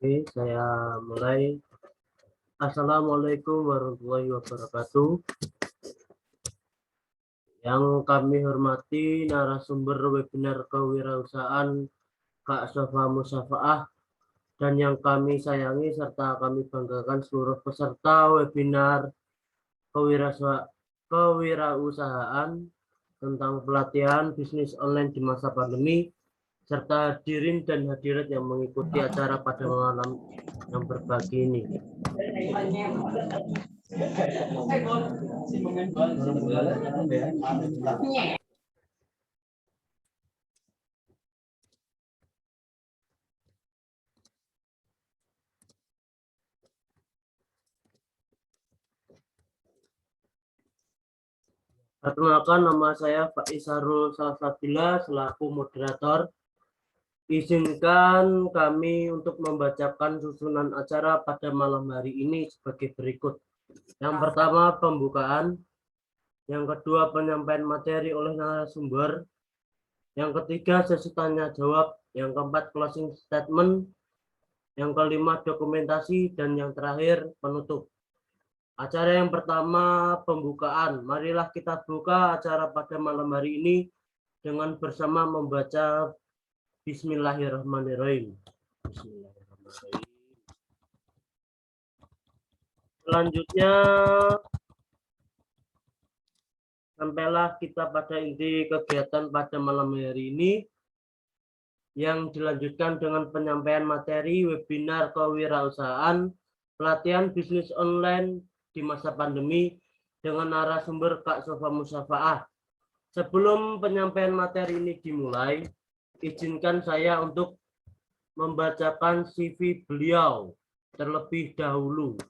Oke, saya mulai. Assalamualaikum warahmatullahi wabarakatuh. Yang kami hormati narasumber webinar kewirausahaan Kak Sofa Musafaah dan yang kami sayangi serta kami banggakan seluruh peserta webinar kewirausahaan tentang pelatihan bisnis online di masa pandemi serta hadirin dan hadirat yang mengikuti acara pada malam yang berbagi ini. Perkenalkan, nama saya Pak Isarul Salsabila selaku moderator. Izinkan kami untuk membacakan susunan acara pada malam hari ini sebagai berikut. Yang pertama, pembukaan. Yang kedua, penyampaian materi oleh narasumber. Yang ketiga, sesi tanya jawab. Yang keempat, closing statement. Yang kelima, dokumentasi. Dan yang terakhir, penutup. Acara yang pertama, pembukaan. Marilah kita buka acara pada malam hari ini dengan bersama membaca Bismillahirrahmanirrahim. Bismillahirrahmanirrahim. Selanjutnya, sampailah kita pada inti kegiatan pada malam hari ini yang dilanjutkan dengan penyampaian materi webinar kewirausahaan pelatihan bisnis online di masa pandemi dengan narasumber Kak Sofa Musafaah. Sebelum penyampaian materi ini dimulai, izinkan saya untuk membacakan CV beliau terlebih dahulu.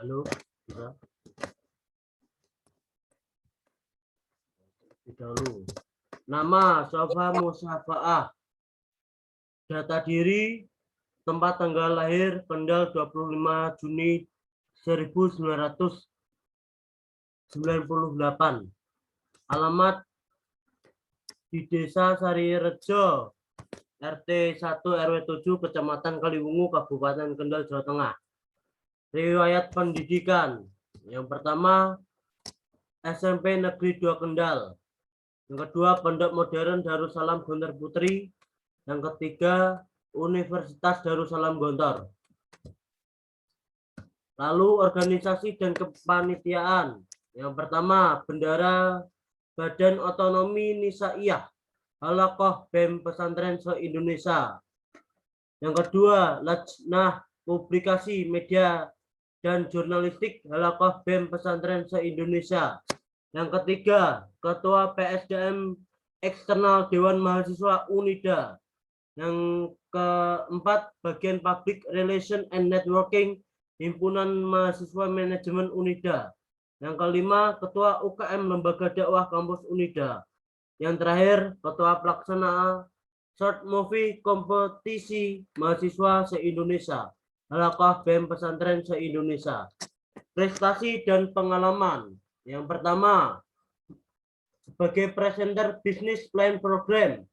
Halo, bisa? Dahulu. Nama Sofa Musafaah. Data diri, tempat tanggal lahir Kendal 25 Juni 1998. Alamat di Desa Sarirejo, RT 1 RW 7, Kecamatan Kaliwungu, Kabupaten Kendal, Jawa Tengah. Riwayat pendidikan. Yang pertama, SMP Negeri 2 Kendal. Yang kedua, Pondok Modern Darussalam Gontor Putri. Yang ketiga, Universitas Darussalam Gontor. Lalu organisasi dan kepanitiaan. Yang pertama, Bendara Badan Otonomi Nisaiyah Halaqah BEM Pesantren se-Indonesia. Yang kedua, Lajnah Publikasi Media dan Jurnalistik Halaqah BEM Pesantren se-Indonesia. Yang ketiga, Ketua PSDM Eksternal Dewan Mahasiswa UNIDA. Yang keempat, Bagian Public Relation and Networking Himpunan Mahasiswa Manajemen UNIDA. Yang kelima, Ketua UKM Lembaga Dakwah Kampus UNIDA. Yang terakhir, Ketua Pelaksana Short Movie Kompetisi Mahasiswa se-Indonesia. Halaqah BEM Pesantren se-Indonesia. Prestasi dan pengalaman. Yang pertama, sebagai presenter Business Plan Program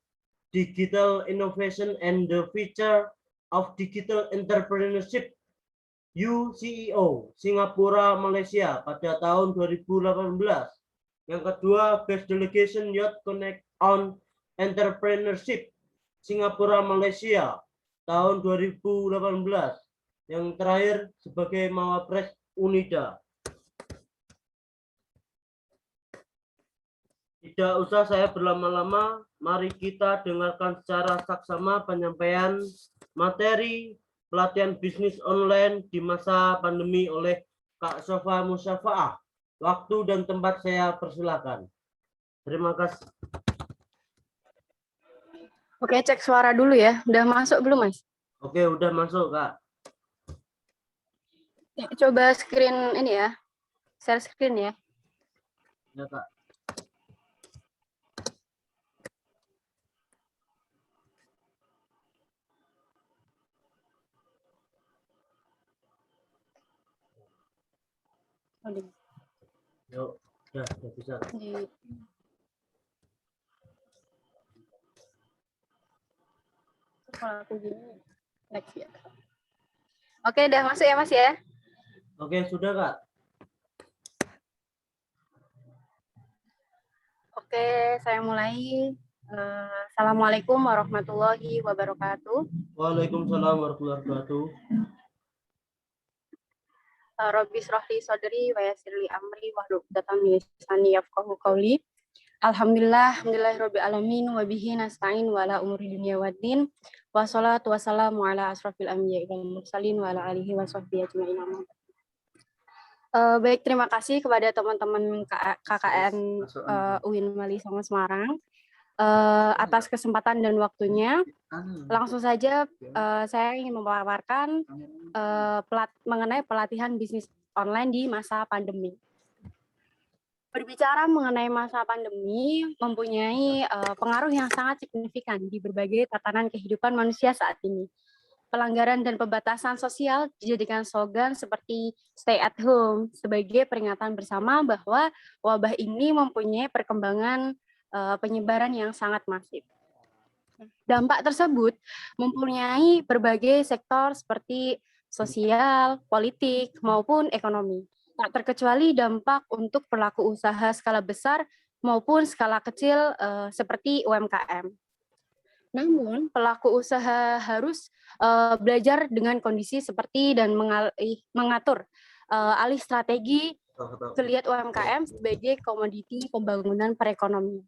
Digital Innovation and the Future of Digital Entrepreneurship UCEO Singapura Malaysia pada tahun 2018. Yang kedua, Best Delegation Youth Connect on Entrepreneurship Singapura Malaysia tahun 2018. Yang terakhir sebagai Mawapres UNIDA. Tidak usah saya berlama-lama, mari kita dengarkan secara saksama penyampaian materi pelatihan bisnis online di masa pandemi oleh Kak Sofa Musafaah. Waktu dan tempat saya persilakan. Terima kasih. Oke, cek suara dulu ya. Udah masuk belum, Mas? Oke, udah masuk, Kak. Coba screen ini ya. Share screen ya. Ya, Kak. Yuk, ya bisa. Kalau aku gini, next ya. Oke, udah masuk ya Mas ya? Oke, sudah Kak. Oke, saya mulai. Assalamualaikum warahmatullahi wabarakatuh. Waalaikumsalam warahmatullahi wabarakatuh. Rabbi shrahli sadri wa yassir li amri wahlul 'uqdatam min lisani yafqahu qawli. Alhamdulillahirabbil alamin wa bihi nasta'in wa ala umuri dunya waddin. Wassalatu wassalamu ala asrofil anbiya'i wal mursalin wa ala alihi wa sahbihi ajma'in. Baik, terima kasih kepada teman-teman KKN UIN Mali Songo Semarang atas kesempatan dan waktunya. Langsung saja saya ingin memaparkan mengenai pelatihan bisnis online di masa pandemi. Berbicara mengenai masa pandemi mempunyai pengaruh yang sangat signifikan di berbagai tatanan kehidupan manusia saat ini. Pelanggaran dan pembatasan sosial dijadikan slogan seperti stay at home sebagai peringatan bersama bahwa wabah ini mempunyai perkembangan penyebaran yang sangat masif. Dampak tersebut mempunyai berbagai sektor seperti sosial, politik, maupun ekonomi. Tak terkecuali dampak untuk pelaku usaha skala besar maupun skala kecil seperti UMKM. Namun, pelaku usaha harus belajar dengan kondisi seperti dan mengatur alih strategi geliat UMKM sebagai komoditi pembangunan perekonomian.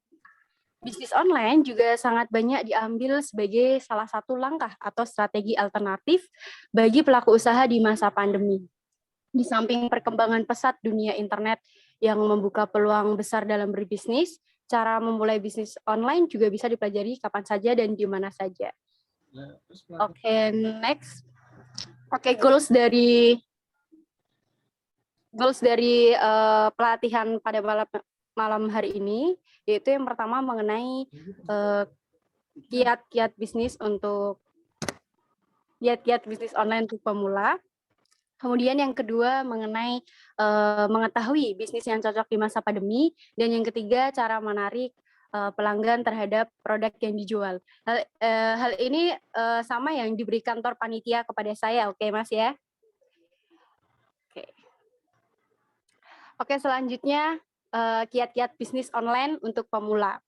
Bisnis online juga sangat banyak diambil sebagai salah satu langkah atau strategi alternatif bagi pelaku usaha di masa pandemi. Di samping perkembangan pesat dunia internet yang membuka peluang besar dalam berbisnis, cara memulai bisnis online juga bisa dipelajari kapan saja dan di mana saja. Oke, next. Oke, goals dari pelatihan pada malam hari ini, yaitu yang pertama mengenai kiat-kiat bisnis online untuk pemula. Kemudian yang kedua mengenai mengetahui bisnis yang cocok di masa pandemi, dan yang ketiga cara menarik pelanggan terhadap produk yang dijual. Hal ini sama yang diberi kantor panitia kepada saya, oke Mas ya? Oke, selanjutnya kiat-kiat bisnis online untuk pemula.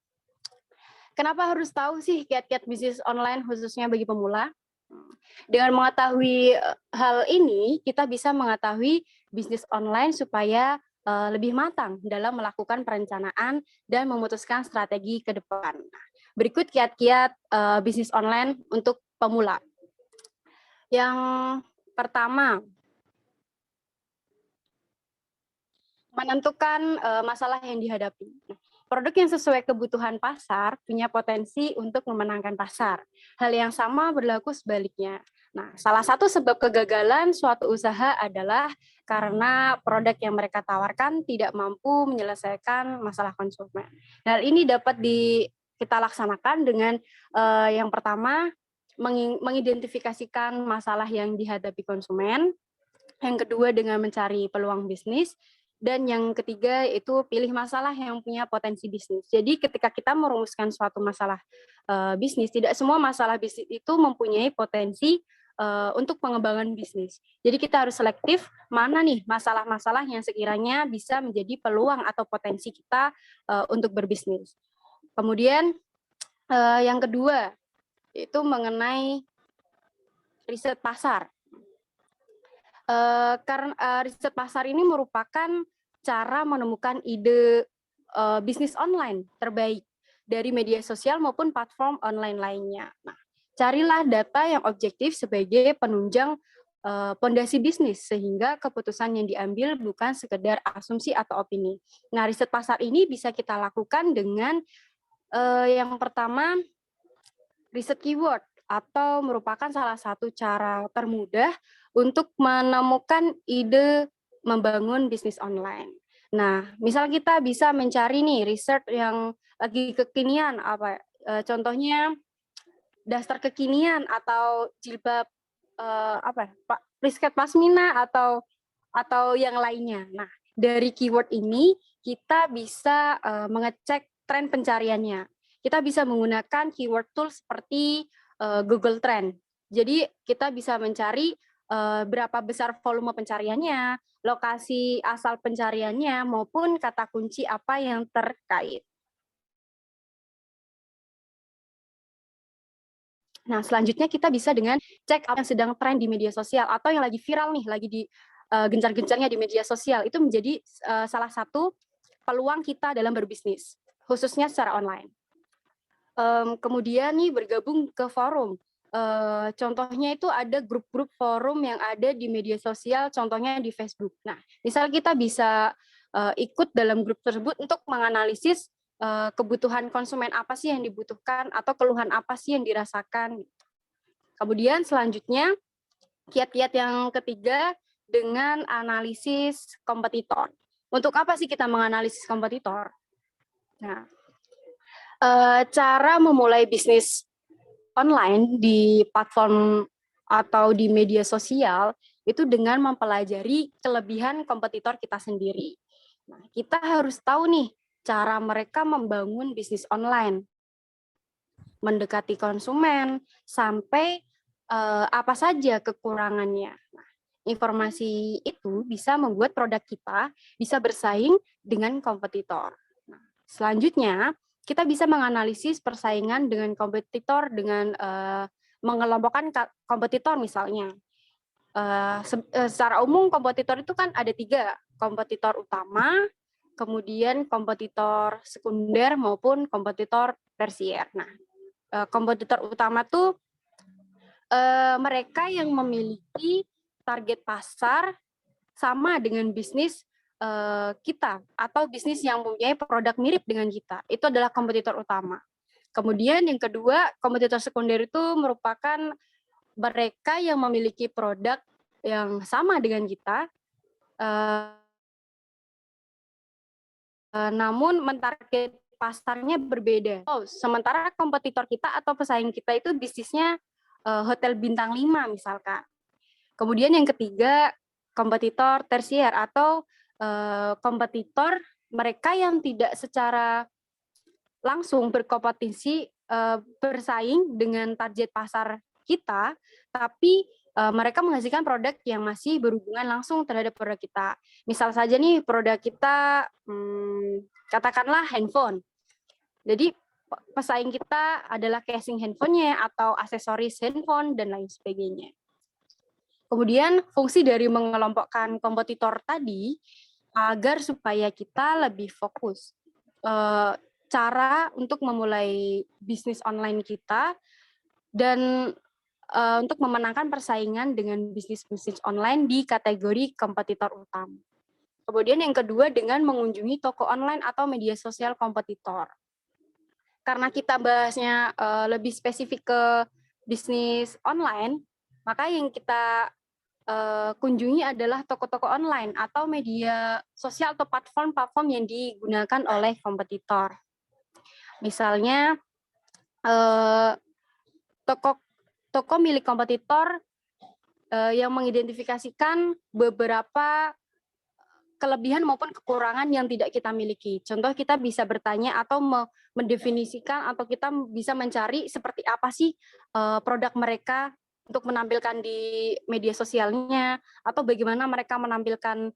Kenapa harus tahu sih kiat-kiat bisnis online khususnya bagi pemula? Dengan mengetahui hal ini, kita bisa mengetahui bisnis online supaya lebih matang dalam melakukan perencanaan dan memutuskan strategi ke depan. Berikut kiat-kiat bisnis online untuk pemula. Yang pertama, menentukan masalah yang dihadapi. Produk yang sesuai kebutuhan pasar punya potensi untuk memenangkan pasar. Hal yang sama berlaku sebaliknya. Nah, salah satu sebab kegagalan suatu usaha adalah karena produk yang mereka tawarkan tidak mampu menyelesaikan masalah konsumen. Hal ini dapat kita laksanakan dengan yang pertama, mengidentifikasikan masalah yang dihadapi konsumen. Yang kedua, dengan mencari peluang bisnis. Dan yang ketiga itu pilih masalah yang punya potensi bisnis. Jadi ketika kita merumuskan suatu masalah bisnis, tidak semua masalah bisnis itu mempunyai potensi untuk pengembangan bisnis. Jadi kita harus selektif mana nih masalah-masalah yang sekiranya bisa menjadi peluang atau potensi kita untuk berbisnis. Kemudian yang kedua itu mengenai riset pasar. Karena riset pasar ini merupakan cara menemukan ide bisnis online terbaik dari media sosial maupun platform online lainnya. Nah, carilah data yang objektif sebagai penunjang pondasi bisnis sehingga keputusan yang diambil bukan sekedar asumsi atau opini. Nah, riset pasar ini bisa kita lakukan dengan yang pertama riset keyword, atau merupakan salah satu cara termudah untuk menemukan ide membangun bisnis online. Nah, misal kita bisa mencari nih riset yang lagi kekinian, contohnya daster kekinian atau jilbab prisket pasmina atau yang lainnya. Nah, dari keyword ini kita bisa mengecek tren pencariannya. Kita bisa menggunakan keyword tool seperti Google Trend. Jadi kita bisa mencari berapa besar volume pencariannya, lokasi asal pencariannya, maupun kata kunci apa yang terkait. Nah, selanjutnya kita bisa dengan cek apa yang sedang tren di media sosial atau yang lagi viral nih, lagi di gencar-gencarnya di media sosial. Itu menjadi salah satu peluang kita dalam berbisnis, khususnya secara online. Kemudian nih bergabung ke forum. Contohnya itu ada grup-grup forum yang ada di media sosial, contohnya di Facebook. Nah, misal kita bisa ikut dalam grup tersebut untuk menganalisis kebutuhan konsumen apa sih yang dibutuhkan atau keluhan apa sih yang dirasakan. Kemudian selanjutnya kiat-kiat yang ketiga dengan analisis kompetitor. Untuk apa sih kita menganalisis kompetitor? Nah, cara memulai bisnis online di platform atau di media sosial itu dengan mempelajari kelebihan kompetitor kita sendiri. Nah, kita harus tahu nih cara mereka membangun bisnis online, mendekati konsumen, sampai apa saja kekurangannya. Nah, informasi itu bisa membuat produk kita bisa bersaing dengan kompetitor. Nah, selanjutnya, kita bisa menganalisis persaingan dengan kompetitor dengan mengelompokkan kompetitor misalnya. Secara umum kompetitor itu kan ada 3, kompetitor utama, kemudian kompetitor sekunder maupun kompetitor tersier. Nah, kompetitor utama tuh mereka yang memiliki target pasar sama dengan bisnis kita atau bisnis yang mempunyai produk mirip dengan kita. Itu adalah kompetitor utama. Kemudian yang kedua, kompetitor sekunder itu merupakan mereka yang memiliki produk yang sama dengan kita, namun mentarget pasarnya berbeda. Sementara kompetitor kita atau pesaing kita itu bisnisnya hotel bintang 5 misalkan. Kemudian yang ketiga, kompetitor tersier atau kompetitor mereka yang tidak secara langsung berkompetisi bersaing dengan target pasar kita, tapi mereka menghasilkan produk yang masih berhubungan langsung terhadap produk kita. Misal saja nih produk kita katakanlah handphone. Jadi pesaing kita adalah casing handphonenya atau aksesoris handphone dan lain sebagainya. Kemudian fungsi dari mengelompokkan kompetitor tadi agar supaya kita lebih fokus. Cara untuk memulai bisnis online kita dan untuk memenangkan persaingan dengan bisnis-bisnis online di kategori kompetitor utama. Kemudian yang kedua dengan mengunjungi toko online atau media sosial kompetitor. Karena kita bahasnya lebih spesifik ke bisnis online, maka yang kita kunjungi adalah toko-toko online atau media sosial atau platform-platform yang digunakan oleh kompetitor. Misalnya toko milik kompetitor yang mengidentifikasikan beberapa kelebihan maupun kekurangan yang tidak kita miliki. Contoh kita bisa bertanya atau mendefinisikan atau kita bisa mencari seperti apa sih produk mereka untuk menampilkan di media sosialnya atau bagaimana mereka menampilkan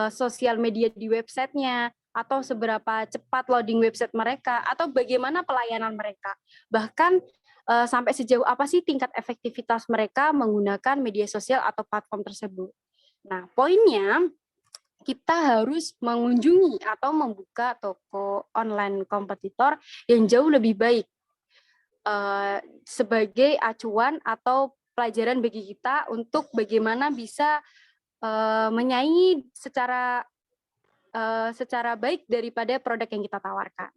sosial media di websitenya atau seberapa cepat loading website mereka atau bagaimana pelayanan mereka. Bahkan sampai sejauh apa sih tingkat efektivitas mereka menggunakan media sosial atau platform tersebut. Nah, poinnya kita harus mengunjungi atau membuka toko online kompetitor yang jauh lebih baik sebagai acuan atau pelajaran bagi kita untuk bagaimana bisa menyaingi secara baik daripada produk yang kita tawarkan.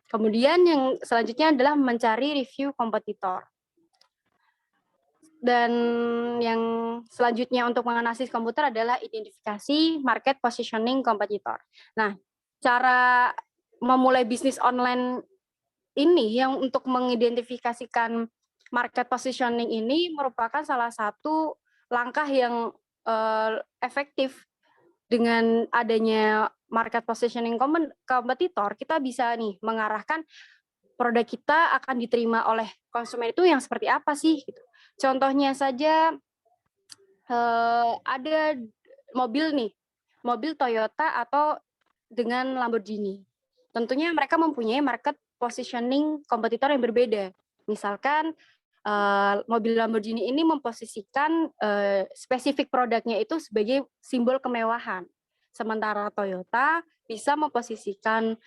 Kemudian yang selanjutnya adalah mencari review kompetitor. Dan yang selanjutnya untuk menganalisis komputer adalah identifikasi market positioning kompetitor. Nah, cara memulai bisnis online ini yang untuk mengidentifikasikan market positioning ini merupakan salah satu langkah yang efektif dengan adanya market positioning kompetitor, kita bisa nih mengarahkan produk kita akan diterima oleh konsumen itu yang seperti apa sih? Gitu. Contohnya saja ada mobil nih, mobil Toyota atau dengan Lamborghini. Tentunya mereka mempunyai market positioning kompetitor yang berbeda. Misalkan mobil Lamborghini ini memposisikan spesifik produknya itu sebagai simbol kemewahan. Sementara Toyota bisa memposisikan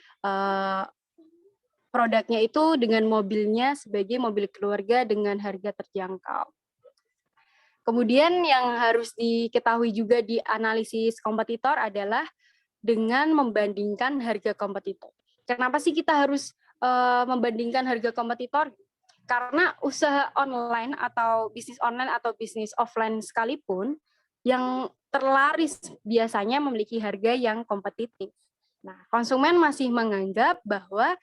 produknya itu dengan mobilnya sebagai mobil keluarga dengan harga terjangkau. Kemudian yang harus diketahui juga di analisis kompetitor adalah dengan membandingkan harga kompetitor. Kenapa sih kita harus membandingkan harga kompetitor? Karena usaha online atau bisnis offline sekalipun yang terlaris biasanya memiliki harga yang kompetitif. Nah, konsumen masih menganggap bahwa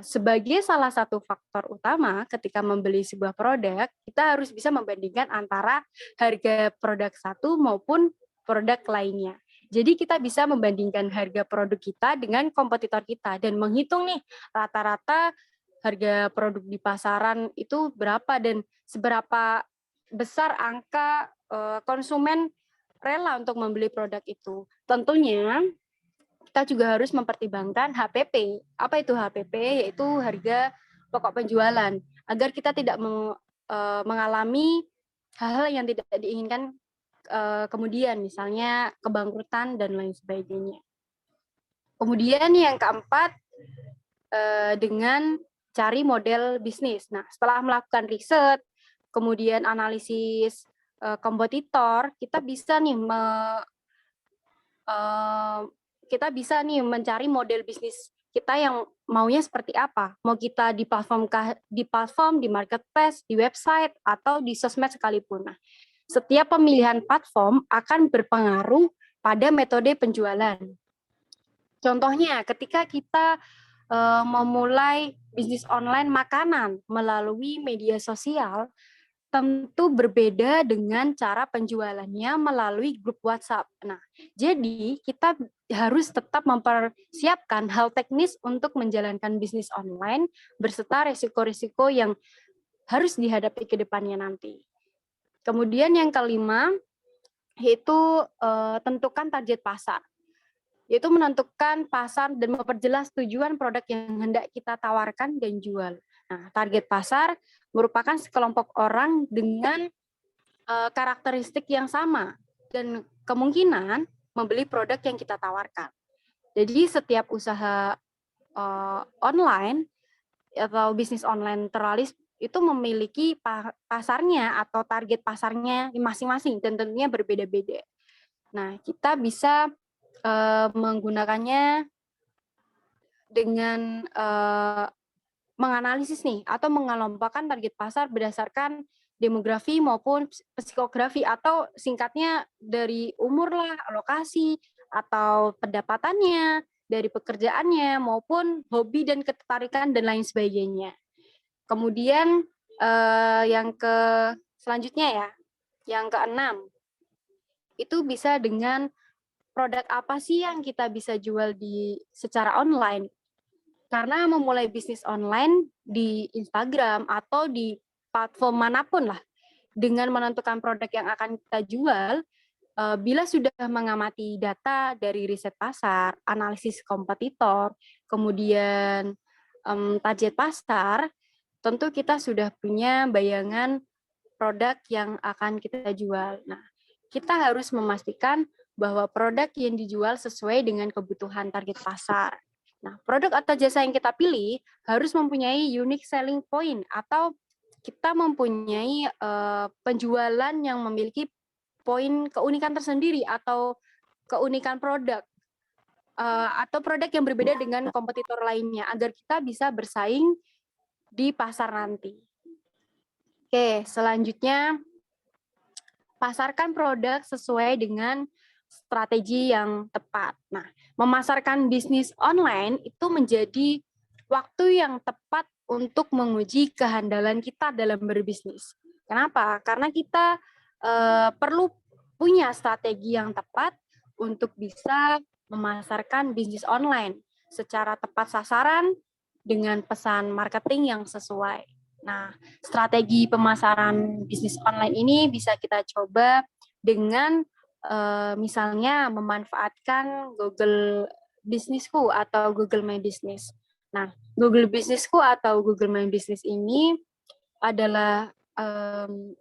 sebagai salah satu faktor utama ketika membeli sebuah produk, kita harus bisa membandingkan antara harga produk satu maupun produk lainnya. Jadi kita bisa membandingkan harga produk kita dengan kompetitor kita dan menghitung nih rata-rata harga produk di pasaran itu berapa dan seberapa besar angka konsumen rela untuk membeli produk itu. Tentunya kita juga harus mempertimbangkan HPP. Apa itu HPP? Yaitu harga pokok penjualan. Agar kita tidak mengalami hal-hal yang tidak diinginkan kemudian, misalnya kebangkrutan dan lain sebagainya. Kemudian yang keempat, dengan cari model bisnis. Nah, setelah melakukan riset, kemudian analisis kompetitor, kita bisa nih mencari model bisnis kita yang maunya seperti apa. Mau kita di platform, di marketplace, di website, atau di sosmed sekalipun. Nah, setiap pemilihan platform akan berpengaruh pada metode penjualan. Contohnya, ketika kita memulai bisnis online makanan melalui media sosial, tentu berbeda dengan cara penjualannya melalui grup WhatsApp. Nah, jadi kita harus tetap mempersiapkan hal teknis untuk menjalankan bisnis online berserta risiko-risiko yang harus dihadapi ke depannya nanti. Kemudian yang kelima, yaitu tentukan target pasar. Yaitu menentukan pasar dan memperjelas tujuan produk yang hendak kita tawarkan dan jual. Nah, target pasar merupakan sekelompok orang dengan karakteristik yang sama dan kemungkinan membeli produk yang kita tawarkan. Jadi setiap usaha online atau bisnis online teralis itu memiliki pasarnya atau target pasarnya masing-masing dan tentunya berbeda-beda. Nah, kita bisa menggunakannya dengan menganalisis nih atau mengelompokkan target pasar berdasarkan demografi maupun psikografi atau singkatnya dari umur lah, lokasi atau pendapatannya, dari pekerjaannya maupun hobi dan ketertarikan dan lain sebagainya. Kemudian yang selanjutnya ya, yang keenam itu bisa dengan produk apa sih yang kita bisa jual secara online. Karena memulai bisnis online di Instagram atau di platform manapun lah, dengan menentukan produk yang akan kita jual, bila sudah mengamati data dari riset pasar, analisis kompetitor, kemudian target pasar, tentu kita sudah punya bayangan produk yang akan kita jual. Nah, kita harus memastikan bahwa produk yang dijual sesuai dengan kebutuhan target pasar. Nah, produk atau jasa yang kita pilih harus mempunyai unique selling point atau kita mempunyai penjualan yang memiliki poin keunikan tersendiri atau keunikan produk atau produk yang berbeda dengan kompetitor lainnya agar kita bisa bersaing di pasar nanti. Oke, selanjutnya pasarkan produk sesuai dengan strategi yang tepat. Nah, memasarkan bisnis online itu menjadi waktu yang tepat untuk menguji kehandalan kita dalam berbisnis. Kenapa? Karena kita perlu punya strategi yang tepat untuk bisa memasarkan bisnis online secara tepat sasaran dengan pesan marketing yang sesuai. Nah, strategi pemasaran bisnis online ini bisa kita coba dengan misalnya memanfaatkan Google Businessku atau Google My Business. Nah, Google Businessku atau Google My Business ini adalah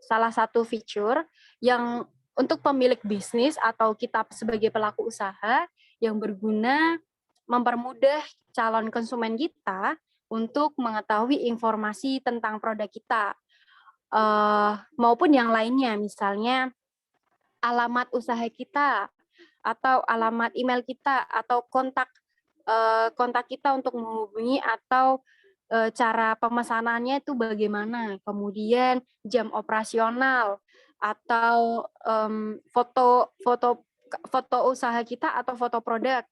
salah satu fitur yang untuk pemilik bisnis atau kita sebagai pelaku usaha yang berguna mempermudah calon konsumen kita untuk mengetahui informasi tentang produk kita maupun yang lainnya, misalnya alamat usaha kita atau alamat email kita atau kontak kita untuk menghubungi atau cara pemesanannya itu bagaimana, kemudian jam operasional atau foto usaha kita atau foto produk,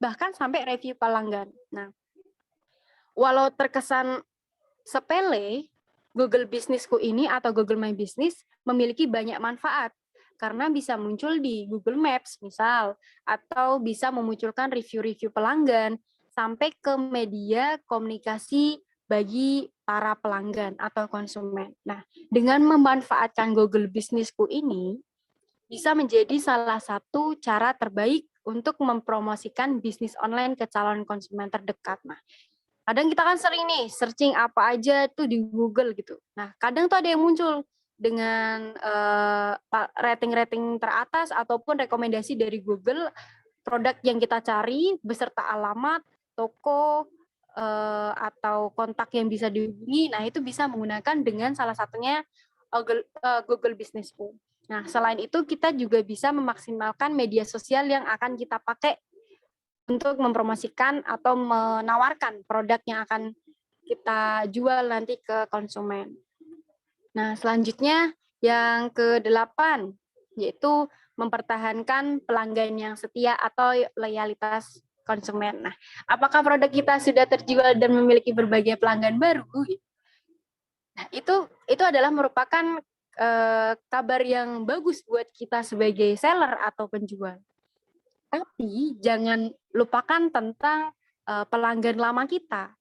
bahkan sampai review pelanggan. Nah, walau terkesan sepele, Google Businessku ini atau Google My Business memiliki banyak manfaat karena bisa muncul di Google Maps misal, atau bisa memunculkan review-review pelanggan sampai ke media komunikasi bagi para pelanggan atau konsumen. Nah, dengan memanfaatkan Google Businessku ini bisa menjadi salah satu cara terbaik untuk mempromosikan bisnis online ke calon konsumen terdekat. Nah, kadang kita kan sering nih searching apa aja tuh di Google gitu. Nah, kadang tuh ada yang muncul dengan rating-rating teratas ataupun rekomendasi dari Google produk yang kita cari beserta alamat, toko, atau kontak yang bisa dihubungi. Nah, itu bisa menggunakan dengan salah satunya Google Businessku. Nah, selain itu kita juga bisa memaksimalkan media sosial yang akan kita pakai untuk mempromosikan atau menawarkan produk yang akan kita jual nanti ke konsumen. Nah, selanjutnya yang ke-8, yaitu mempertahankan pelanggan yang setia atau loyalitas konsumen. Nah, apakah produk kita sudah terjual dan memiliki berbagai pelanggan baru? Nah, itu adalah merupakan kabar yang bagus buat kita sebagai seller atau penjual. Tapi jangan lupakan tentang pelanggan lama kita.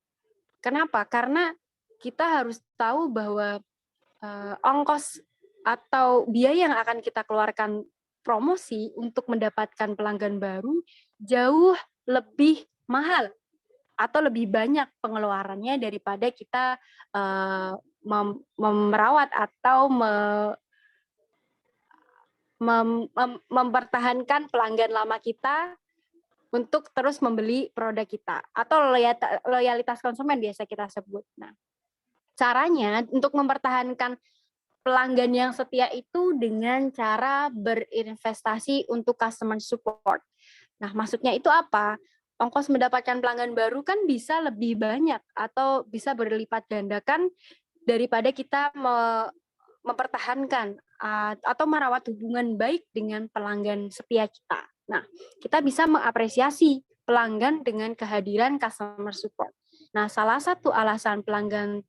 Kenapa? Karena kita harus tahu bahwa ongkos atau biaya yang akan kita keluarkan promosi untuk mendapatkan pelanggan baru jauh lebih mahal atau lebih banyak pengeluarannya daripada kita merawat atau mempertahankan pelanggan lama kita untuk terus membeli produk kita atau loyalitas konsumen biasa kita sebut. Nah, caranya untuk mempertahankan pelanggan yang setia itu dengan cara berinvestasi untuk customer support. Nah, maksudnya itu apa? Ongkos mendapatkan pelanggan baru kan bisa lebih banyak atau bisa berlipat gandakan daripada kita mempertahankan atau merawat hubungan baik dengan pelanggan setia kita. Nah, kita bisa mengapresiasi pelanggan dengan kehadiran customer support. Nah, salah satu alasan pelanggan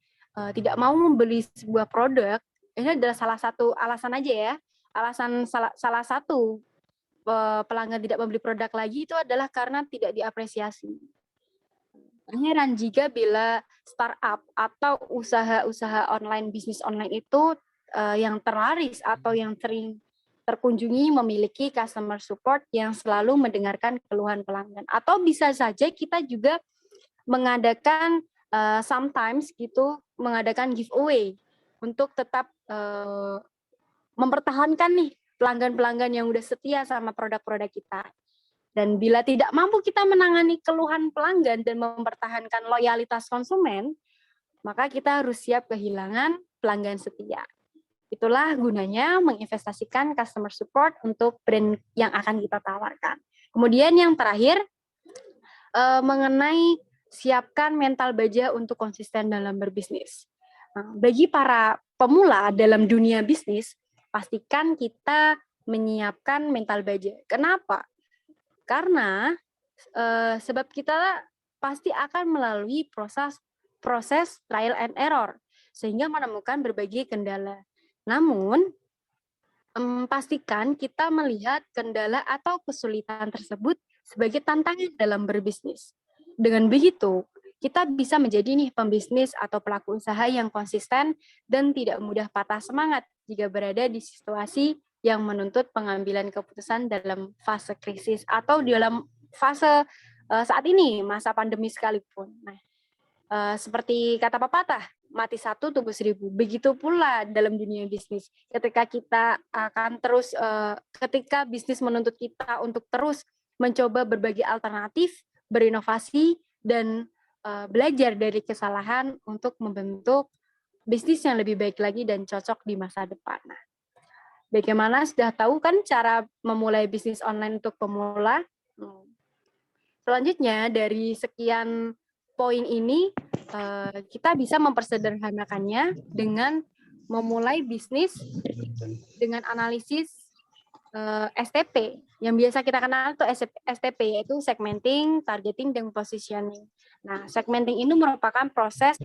tidak mau membeli sebuah produk, ini adalah salah satu alasan aja ya. Alasan salah satu pelanggan tidak membeli produk lagi itu adalah karena tidak diapresiasi. Heran jika bila startup atau usaha-usaha online, bisnis online itu yang terlaris atau yang sering terkunjungi memiliki customer support yang selalu mendengarkan keluhan pelanggan. Atau bisa saja kita juga mengadakan sometimes gitu, mengadakan giveaway untuk tetap mempertahankan nih pelanggan-pelanggan yang udah setia sama produk-produk kita. Dan bila tidak mampu kita menangani keluhan pelanggan dan mempertahankan loyalitas konsumen, maka kita harus siap kehilangan pelanggan setia. Itulah gunanya menginvestasikan customer support untuk brand yang akan kita tawarkan. Kemudian yang terakhir, mengenai siapkan mental baja untuk konsisten dalam berbisnis. Bagi para pemula dalam dunia bisnis, pastikan kita menyiapkan mental baja. Kenapa? Karena sebab kita pasti akan melalui proses trial and error sehingga menemukan berbagai kendala. Namun pastikan kita melihat kendala atau kesulitan tersebut sebagai tantangan dalam berbisnis. Dengan begitu, kita bisa menjadi nih pembisnis atau pelaku usaha yang konsisten dan tidak mudah patah semangat jika berada di situasi yang menuntut pengambilan keputusan dalam fase krisis atau dalam fase saat ini, masa pandemi sekalipun. Nah, seperti kata pepatah, mati satu tumbuh seribu. Begitu pula dalam dunia bisnis. Ketika kita akan terus, ketika bisnis menuntut kita untuk terus mencoba berbagai alternatif, berinovasi, dan belajar dari kesalahan untuk membentuk bisnis yang lebih baik lagi dan cocok di masa depan. Nah, bagaimana sudah tahu kan cara memulai bisnis online untuk pemula? Selanjutnya dari sekian poin ini kita bisa mempersederhanakannya dengan memulai bisnis dengan analisis STP. Yang biasa kita kenal itu STP, yaitu segmenting, targeting, dan positioning. Nah, segmenting ini merupakan proses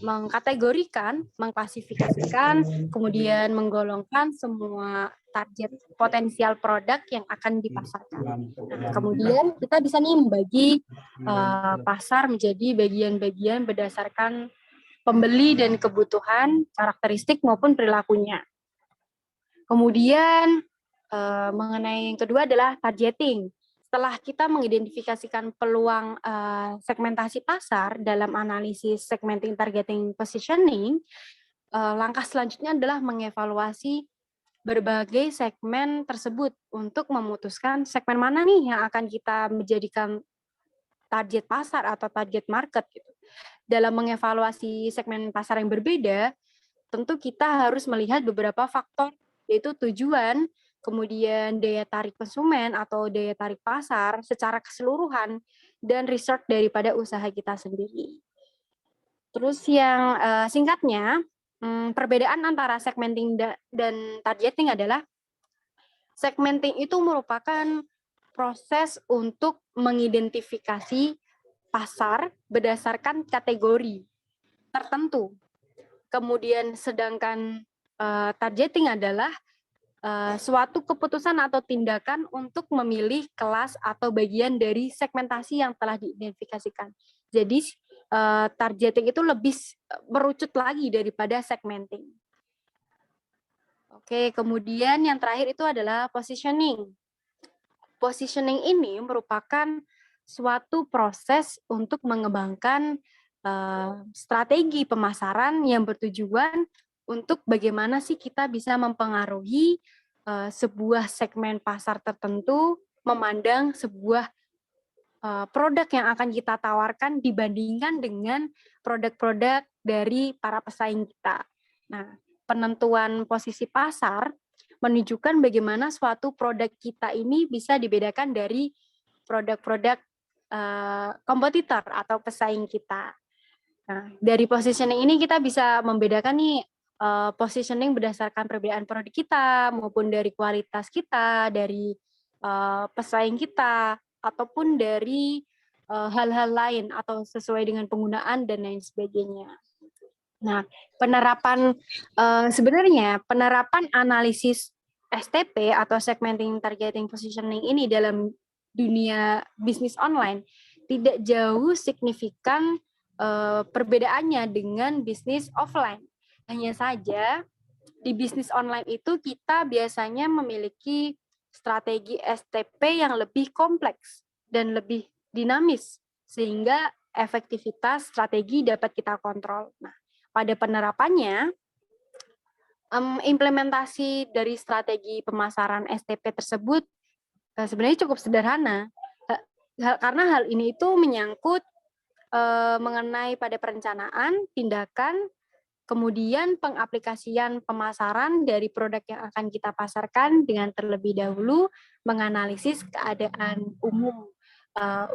mengkategorikan, mengklasifikasikan, kemudian menggolongkan semua target potensial produk yang akan dipasarkan. Nah, kemudian kita bisa nih membagi pasar menjadi bagian-bagian berdasarkan pembeli dan kebutuhan, karakteristik maupun perilakunya. Kemudian mengenai yang kedua adalah targeting. Setelah kita mengidentifikasikan peluang segmentasi pasar dalam analisis segmenting, targeting, positioning, langkah selanjutnya adalah mengevaluasi berbagai segmen tersebut untuk memutuskan segmen mana nih yang akan kita menjadikan target pasar atau target market gitu. Dalam mengevaluasi segmen pasar yang berbeda, tentu kita harus melihat beberapa faktor, yaitu tujuan, kemudian daya tarik konsumen atau daya tarik pasar secara keseluruhan, dan research daripada usaha kita sendiri. Terus yang singkatnya, perbedaan antara segmenting dan targeting adalah segmenting itu merupakan proses untuk mengidentifikasi pasar berdasarkan kategori tertentu. Kemudian sedangkan targeting adalah suatu keputusan atau tindakan untuk memilih kelas atau bagian dari segmentasi yang telah diidentifikasikan. Jadi targeting itu lebih merucut lagi daripada segmenting. Oke, kemudian yang terakhir itu adalah positioning. Positioning ini merupakan suatu proses untuk mengembangkan strategi pemasaran yang bertujuan untuk bagaimana sih kita bisa mempengaruhi sebuah segmen pasar tertentu, memandang sebuah produk yang akan kita tawarkan dibandingkan dengan produk-produk dari para pesaing kita. Nah, penentuan posisi pasar menunjukkan bagaimana suatu produk kita ini bisa dibedakan dari produk-produk kompetitor atau pesaing kita. Nah, dari positioning ini kita bisa membedakan nih positioning berdasarkan perbedaan produk kita maupun dari kualitas kita, dari pesaing kita, ataupun dari hal-hal lain atau sesuai dengan penggunaan dan lain sebagainya. Nah, sebenarnya penerapan analisis STP atau segmenting, targeting, positioning ini dalam dunia bisnis online tidak jauh signifikan perbedaannya dengan bisnis offline. Hanya saja di bisnis online itu kita biasanya memiliki strategi STP yang lebih kompleks dan lebih dinamis sehingga efektivitas strategi dapat kita kontrol. Nah, pada penerapannya implementasi dari strategi pemasaran STP tersebut sebenarnya cukup sederhana karena hal ini itu menyangkut mengenai pada perencanaan, tindakan, kemudian pengaplikasian pemasaran dari produk yang akan kita pasarkan dengan terlebih dahulu menganalisis keadaan umum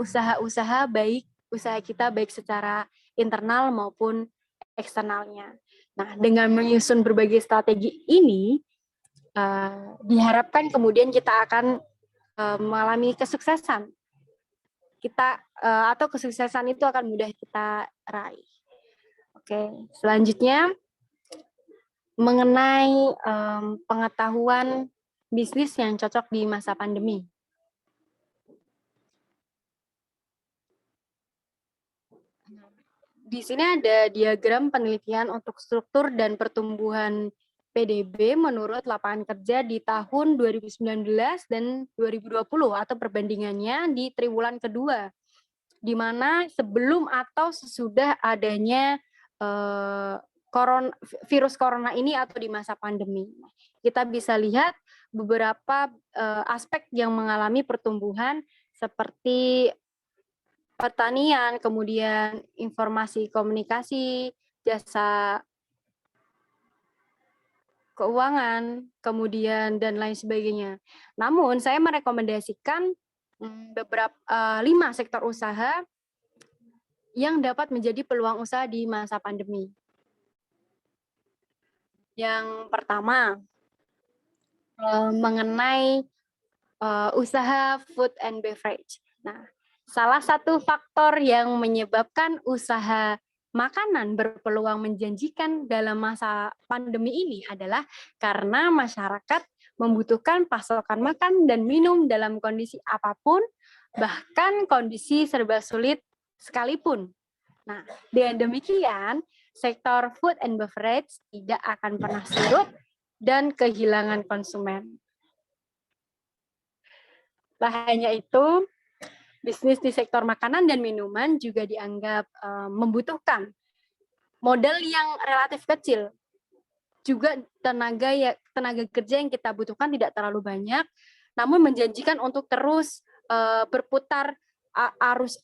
usaha-usaha usaha kita baik secara internal maupun eksternalnya. Nah, dengan menyusun berbagai strategi ini diharapkan kemudian kita akan mengalami kesuksesan. Atau kesuksesan itu akan mudah kita raih. Oke, selanjutnya mengenai pengetahuan bisnis yang cocok di masa pandemi. Di sini ada diagram penelitian untuk struktur dan pertumbuhan PDB menurut lapangan kerja di tahun 2019 dan 2020 atau perbandingannya di triwulan kedua, di mana sebelum atau sesudah adanya virus corona ini atau di masa pandemi. Kita bisa lihat beberapa aspek yang mengalami pertumbuhan seperti pertanian, kemudian informasi komunikasi, jasa keuangan, kemudian dan lain sebagainya. Namun saya merekomendasikan beberapa 5 sektor usaha yang dapat menjadi peluang usaha di masa pandemi. Yang pertama, mengenai usaha food and beverage. Nah, salah satu faktor yang menyebabkan usaha makanan berpeluang menjanjikan dalam masa pandemi ini adalah karena masyarakat membutuhkan pasokan makan dan minum dalam kondisi apapun, bahkan kondisi serba sulit sekalipun. Nah, dengan demikian, sektor food and beverage tidak akan pernah surut dan kehilangan konsumen. Tak hanya itu, bisnis di sektor makanan dan minuman juga dianggap membutuhkan modal yang relatif kecil. Juga tenaga kerja yang kita butuhkan tidak terlalu banyak, namun menjanjikan untuk terus berputar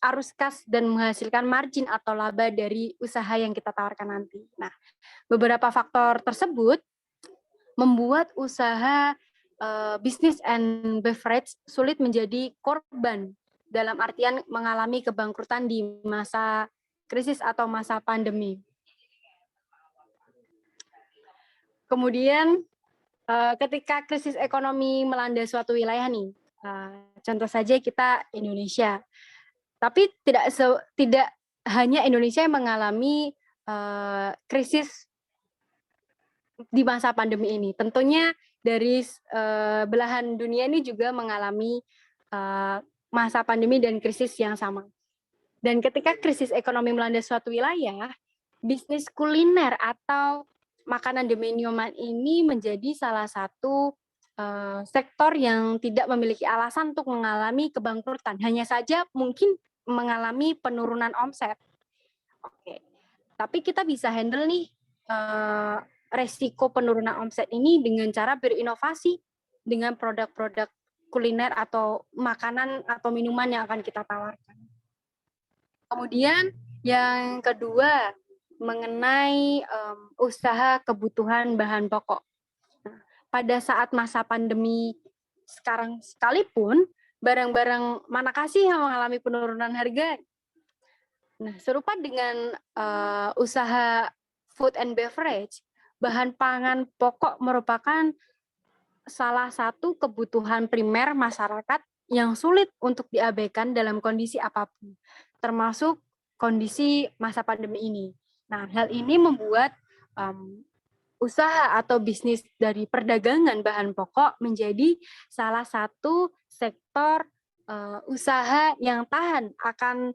arus kas dan menghasilkan margin atau laba dari usaha yang kita tawarkan nanti. Nah, beberapa faktor tersebut membuat usaha bisnis and beverage sulit menjadi korban dalam artian mengalami kebangkrutan di masa krisis atau masa pandemi. Kemudian ketika krisis ekonomi melanda suatu wilayah nih, contoh saja kita Indonesia, tapi tidak hanya Indonesia yang mengalami krisis di masa pandemi ini. Tentunya dari belahan dunia ini juga mengalami masa pandemi dan krisis yang sama. Dan ketika krisis ekonomi melanda suatu wilayah, bisnis kuliner atau makanan dan minuman ini menjadi salah satu sektor yang tidak memiliki alasan untuk mengalami kebangkrutan. Hanya saja mungkin mengalami penurunan omset. Oke. Tapi kita bisa handle nih resiko penurunan omset ini dengan cara berinovasi dengan produk-produk kuliner atau makanan atau minuman yang akan kita tawarkan. Kemudian yang kedua, mengenai usaha kebutuhan bahan pokok. Nah, pada saat masa pandemi sekarang sekalipun, barang-barang manakah sih yang mengalami penurunan harga? Nah, serupa dengan usaha food and beverage, bahan pangan pokok merupakan salah satu kebutuhan primer masyarakat yang sulit untuk diabaikan dalam kondisi apapun, termasuk kondisi masa pandemi ini. Nah, hal ini membuat usaha atau bisnis dari perdagangan bahan pokok menjadi salah satu sektor usaha yang tahan akan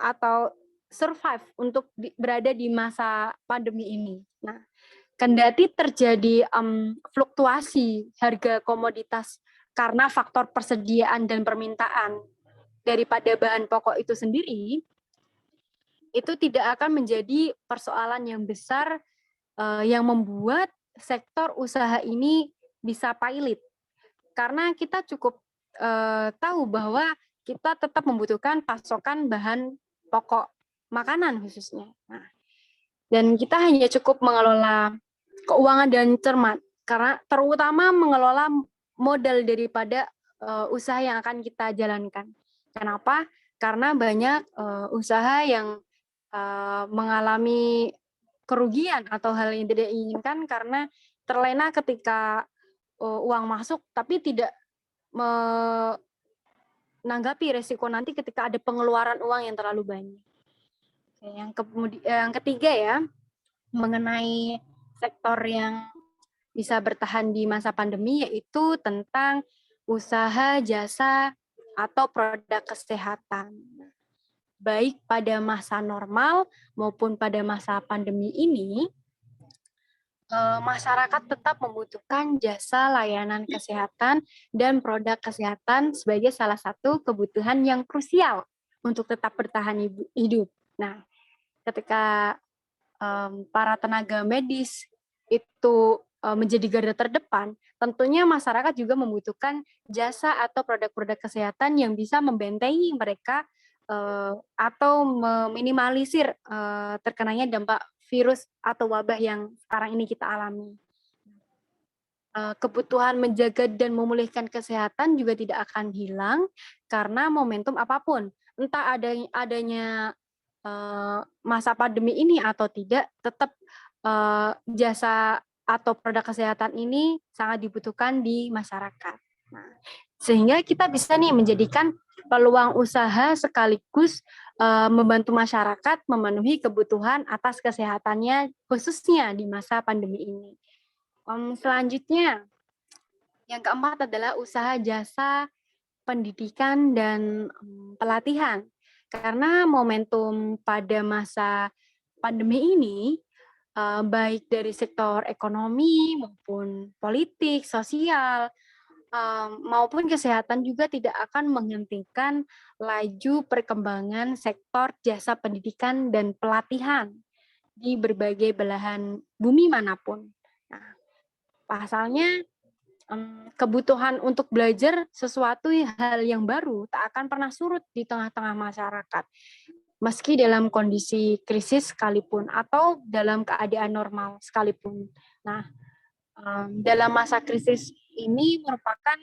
atau survive untuk berada di masa pandemi ini. Nah, kendati terjadi fluktuasi harga komoditas karena faktor persediaan dan permintaan daripada bahan pokok itu sendiri, itu tidak akan menjadi persoalan yang besar yang membuat sektor usaha ini bisa pilot. Karena kita cukup tahu bahwa kita tetap membutuhkan pasokan bahan pokok makanan khususnya. Nah, dan kita hanya cukup mengelola keuangan dan cermat, karena terutama mengelola modal daripada usaha yang akan kita jalankan. Kenapa? Karena banyak usaha yang mengalami kerugian atau hal yang tidak diinginkan karena terlena ketika uang masuk, tapi tidak menanggapi resiko nanti ketika ada pengeluaran uang yang terlalu banyak. Yang ketiga ya, mengenai sektor yang bisa bertahan di masa pandemi, yaitu tentang usaha, jasa, atau produk kesehatan. Baik pada masa normal maupun pada masa pandemi ini, masyarakat tetap membutuhkan jasa layanan kesehatan dan produk kesehatan sebagai salah satu kebutuhan yang krusial untuk tetap bertahan hidup. Nah, ketika para tenaga medis itu menjadi garda terdepan, tentunya masyarakat juga membutuhkan jasa atau produk-produk kesehatan yang bisa membentengi mereka atau meminimalisir terkenanya dampak virus atau wabah yang sekarang ini kita alami. Kebutuhan menjaga dan memulihkan kesehatan juga tidak akan hilang karena momentum apapun, entah adanya masa pandemi ini atau tidak, tetap jasa atau produk kesehatan ini sangat dibutuhkan di masyarakat. Nah, sehingga kita bisa nih menjadikan peluang usaha sekaligus membantu masyarakat memenuhi kebutuhan atas kesehatannya khususnya di masa pandemi ini. Selanjutnya, yang keempat adalah usaha jasa pendidikan dan pelatihan. Karena momentum pada masa pandemi ini, baik dari sektor ekonomi maupun politik, sosial, maupun kesehatan juga tidak akan menghentikan laju perkembangan sektor jasa pendidikan dan pelatihan di berbagai belahan bumi manapun. Nah, pasalnya, kebutuhan untuk belajar sesuatu hal yang baru tak akan pernah surut di tengah-tengah masyarakat, meski dalam kondisi krisis sekalipun atau dalam keadaan normal sekalipun. Nah, dalam masa krisis ini merupakan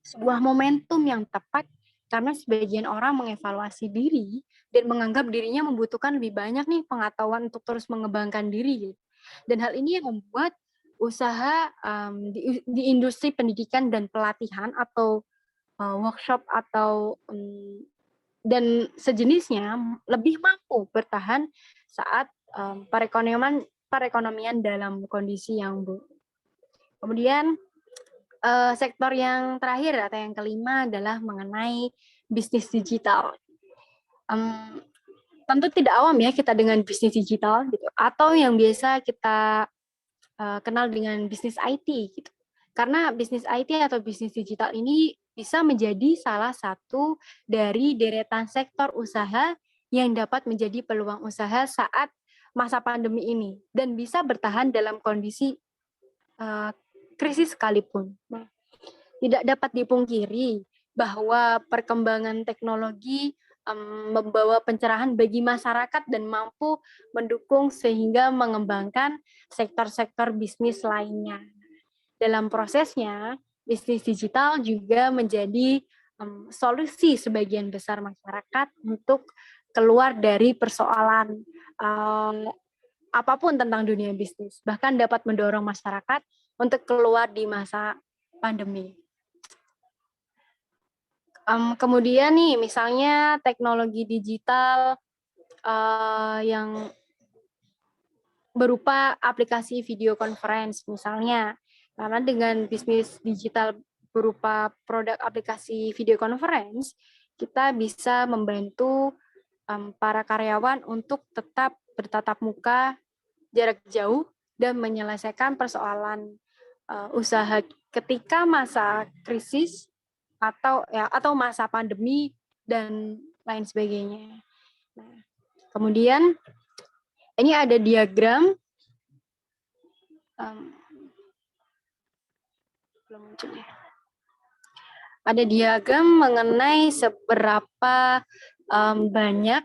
sebuah momentum yang tepat karena sebagian orang mengevaluasi diri dan menganggap dirinya membutuhkan lebih banyak nih pengetahuan untuk terus mengembangkan diri. Dan hal ini yang membuat usaha di industri pendidikan dan pelatihan atau workshop atau dan sejenisnya lebih mampu bertahan saat perekonomian dalam kondisi yang buruk. Kemudian sektor yang terakhir atau yang kelima adalah mengenai bisnis digital. Tentu tidak awam ya kita dengan bisnis digital gitu, atau yang biasa kita kenal dengan bisnis IT gitu. Karena bisnis IT atau bisnis digital ini bisa menjadi salah satu dari deretan sektor usaha yang dapat menjadi peluang usaha saat masa pandemi ini dan bisa bertahan dalam kondisi krisis sekalipun. Tidak dapat dipungkiri bahwa perkembangan teknologi membawa pencerahan bagi masyarakat dan mampu mendukung sehingga mengembangkan sektor-sektor bisnis lainnya. Dalam prosesnya, bisnis digital juga menjadi solusi sebagian besar masyarakat untuk keluar dari persoalan apapun tentang dunia bisnis, bahkan dapat mendorong masyarakat untuk keluar di masa pandemi. Kemudian nih, misalnya teknologi digital yang berupa aplikasi video conference misalnya, karena dengan bisnis digital berupa produk aplikasi video conference, kita bisa membantu para karyawan untuk tetap bertatap muka jarak jauh dan menyelesaikan persoalan usaha ketika masa krisis atau masa pandemi dan lain sebagainya. Nah, kemudian ini ada diagram belum muncul ya. Ada diagram mengenai seberapa banyak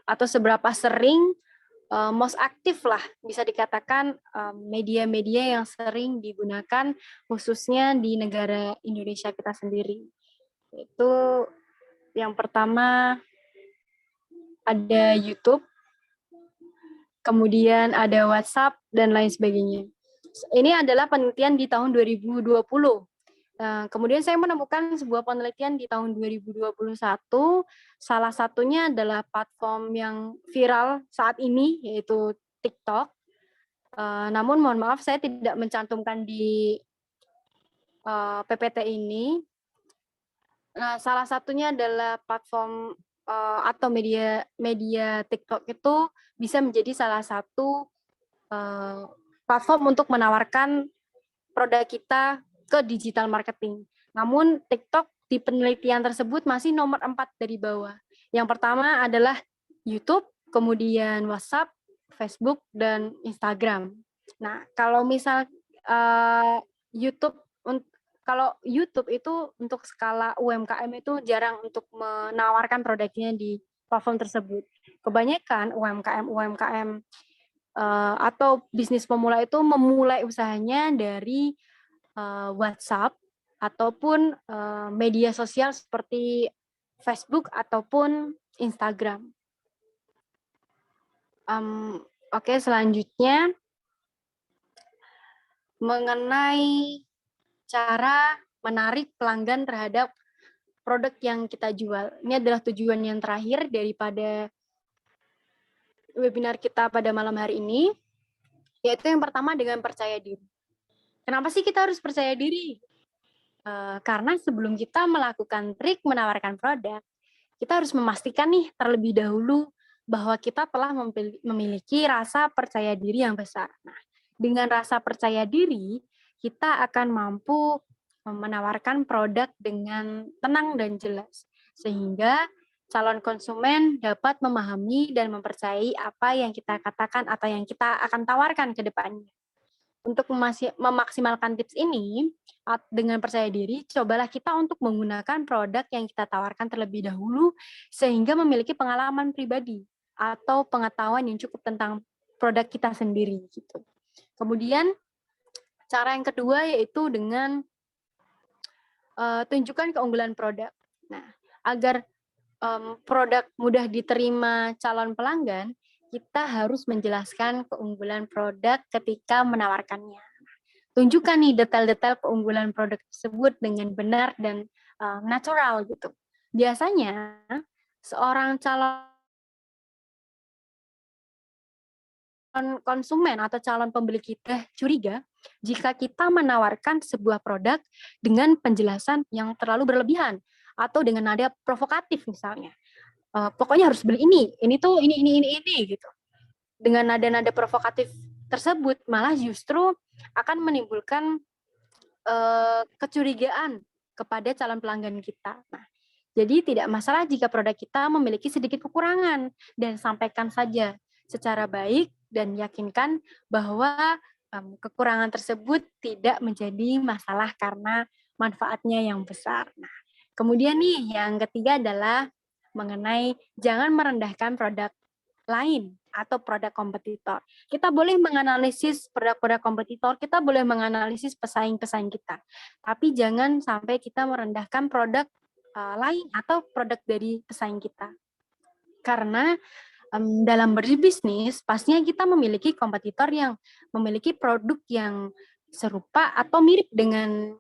atau seberapa sering most aktif lah bisa dikatakan media-media yang sering digunakan khususnya di negara Indonesia kita sendiri. Itu yang pertama ada YouTube, kemudian ada WhatsApp dan lain sebagainya. Ini adalah penelitian di tahun 2020. Kemudian saya menemukan sebuah penelitian di tahun 2021, salah satunya adalah platform yang viral saat ini, yaitu TikTok. Namun mohon maaf saya tidak mencantumkan di PPT ini. Nah, salah satunya adalah platform atau media TikTok itu bisa menjadi salah satu platform untuk menawarkan produk kita ke digital marketing. Namun TikTok di penelitian tersebut masih nomor 4 dari bawah. Yang pertama adalah YouTube, kemudian WhatsApp, Facebook, dan Instagram. Nah, kalau misal YouTube, kalau YouTube itu untuk skala UMKM itu jarang untuk menawarkan produknya di platform tersebut. Kebanyakan UMKM atau bisnis pemula itu memulai usahanya dari WhatsApp ataupun media sosial seperti Facebook ataupun Instagram. Oke, selanjutnya mengenai cara menarik pelanggan terhadap produk yang kita jual. Ini adalah tujuan yang terakhir daripada webinar kita pada malam hari ini, yaitu yang pertama dengan percaya diri. Kenapa sih kita harus percaya diri? Karena sebelum kita melakukan trik menawarkan produk, kita harus memastikan nih terlebih dahulu bahwa kita telah memiliki rasa percaya diri yang besar. Nah, dengan rasa percaya diri, kita akan mampu menawarkan produk dengan tenang dan jelas, sehingga calon konsumen dapat memahami dan mempercayai apa yang kita katakan atau yang kita akan tawarkan ke depannya. Untuk memaksimalkan tips ini, dengan percaya diri, cobalah kita untuk menggunakan produk yang kita tawarkan terlebih dahulu, sehingga memiliki pengalaman pribadi atau pengetahuan yang cukup tentang produk kita sendiri. Gitu. Kemudian, cara yang kedua yaitu dengan tunjukkan keunggulan produk. Nah, agar produk mudah diterima calon pelanggan, kita harus menjelaskan keunggulan produk ketika menawarkannya. Tunjukkan nih detail-detail keunggulan produk tersebut dengan benar dan natural gitu. Biasanya seorang calon konsumen atau calon pembeli kita curiga jika kita menawarkan sebuah produk dengan penjelasan yang terlalu berlebihan atau dengan nada provokatif misalnya. Pokoknya harus beli ini tuh ini gitu. Dengan nada-nada provokatif tersebut malah justru akan menimbulkan kecurigaan kepada calon pelanggan kita. Nah, jadi tidak masalah jika produk kita memiliki sedikit kekurangan dan sampaikan saja secara baik dan yakinkan bahwa kekurangan tersebut tidak menjadi masalah karena manfaatnya yang besar. Nah, kemudian nih yang ketiga adalah mengenai jangan merendahkan produk lain atau produk kompetitor. Kita boleh menganalisis produk-produk kompetitor, kita boleh menganalisis pesaing-pesaing kita. Tapi jangan sampai kita merendahkan produk lain atau produk dari pesaing kita. Karena dalam berbisnis, pastinya kita memiliki kompetitor yang memiliki produk yang serupa atau mirip dengan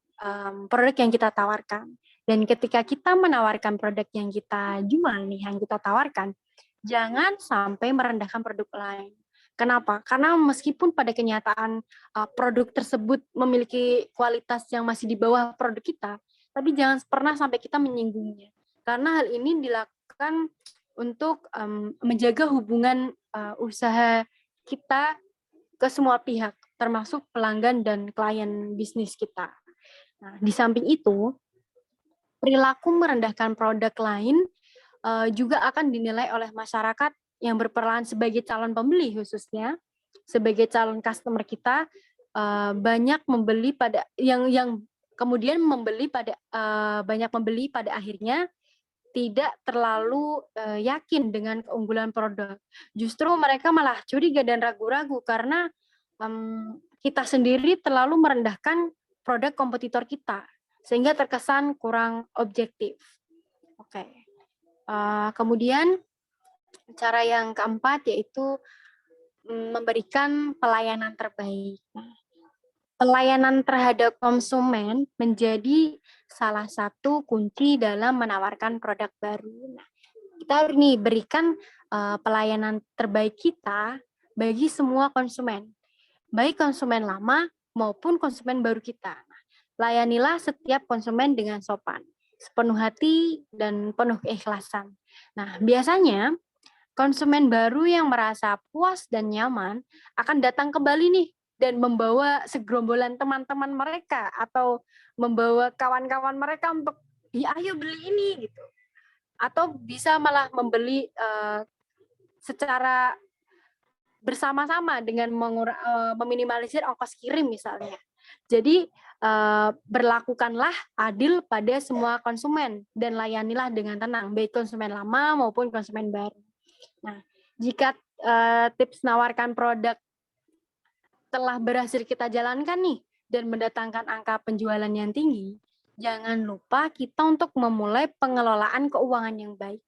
produk yang kita tawarkan. Dan ketika kita menawarkan produk yang kita jual nih, yang kita tawarkan, jangan sampai merendahkan produk lain. Kenapa? Karena meskipun pada kenyataan produk tersebut memiliki kualitas yang masih di bawah produk kita, tapi jangan pernah sampai kita menyinggungnya. Karena hal ini dilakukan untuk menjaga hubungan usaha kita ke semua pihak, termasuk pelanggan dan klien bisnis kita. Nah, di samping itu, perilaku merendahkan produk lain juga akan dinilai oleh masyarakat yang berperan sebagai calon pembeli khususnya, sebagai calon customer kita, banyak membeli pada yang kemudian membeli pada banyak membeli pada akhirnya tidak terlalu yakin dengan keunggulan produk. Justru mereka malah curiga dan ragu-ragu karena kita sendiri terlalu merendahkan produk kompetitor kita, sehingga terkesan kurang objektif. Oke. Kemudian cara yang keempat yaitu memberikan pelayanan terbaik. Pelayanan terhadap konsumen menjadi salah satu kunci dalam menawarkan produk baru. Nah, kita harus nih berikan pelayanan terbaik kita bagi semua konsumen. baik konsumen lama maupun konsumen baru kita. Layanilah setiap konsumen dengan sopan, sepenuh hati, dan penuh keikhlasan. Nah, biasanya konsumen baru yang merasa puas dan nyaman akan datang kembali nih dan membawa segerombolan teman-teman mereka atau membawa kawan-kawan mereka untuk, "Ya, ayo beli ini," gitu. Atau bisa malah membeli secara bersama-sama dengan meminimalisir ongkos kirim misalnya. Jadi berlakukanlah adil pada semua konsumen dan layanilah dengan tenang, baik konsumen lama maupun konsumen baru. Nah, jika tips nawarkan produk telah berhasil kita jalankan nih dan mendatangkan angka penjualan yang tinggi, jangan lupa kita untuk memulai pengelolaan keuangan yang baik.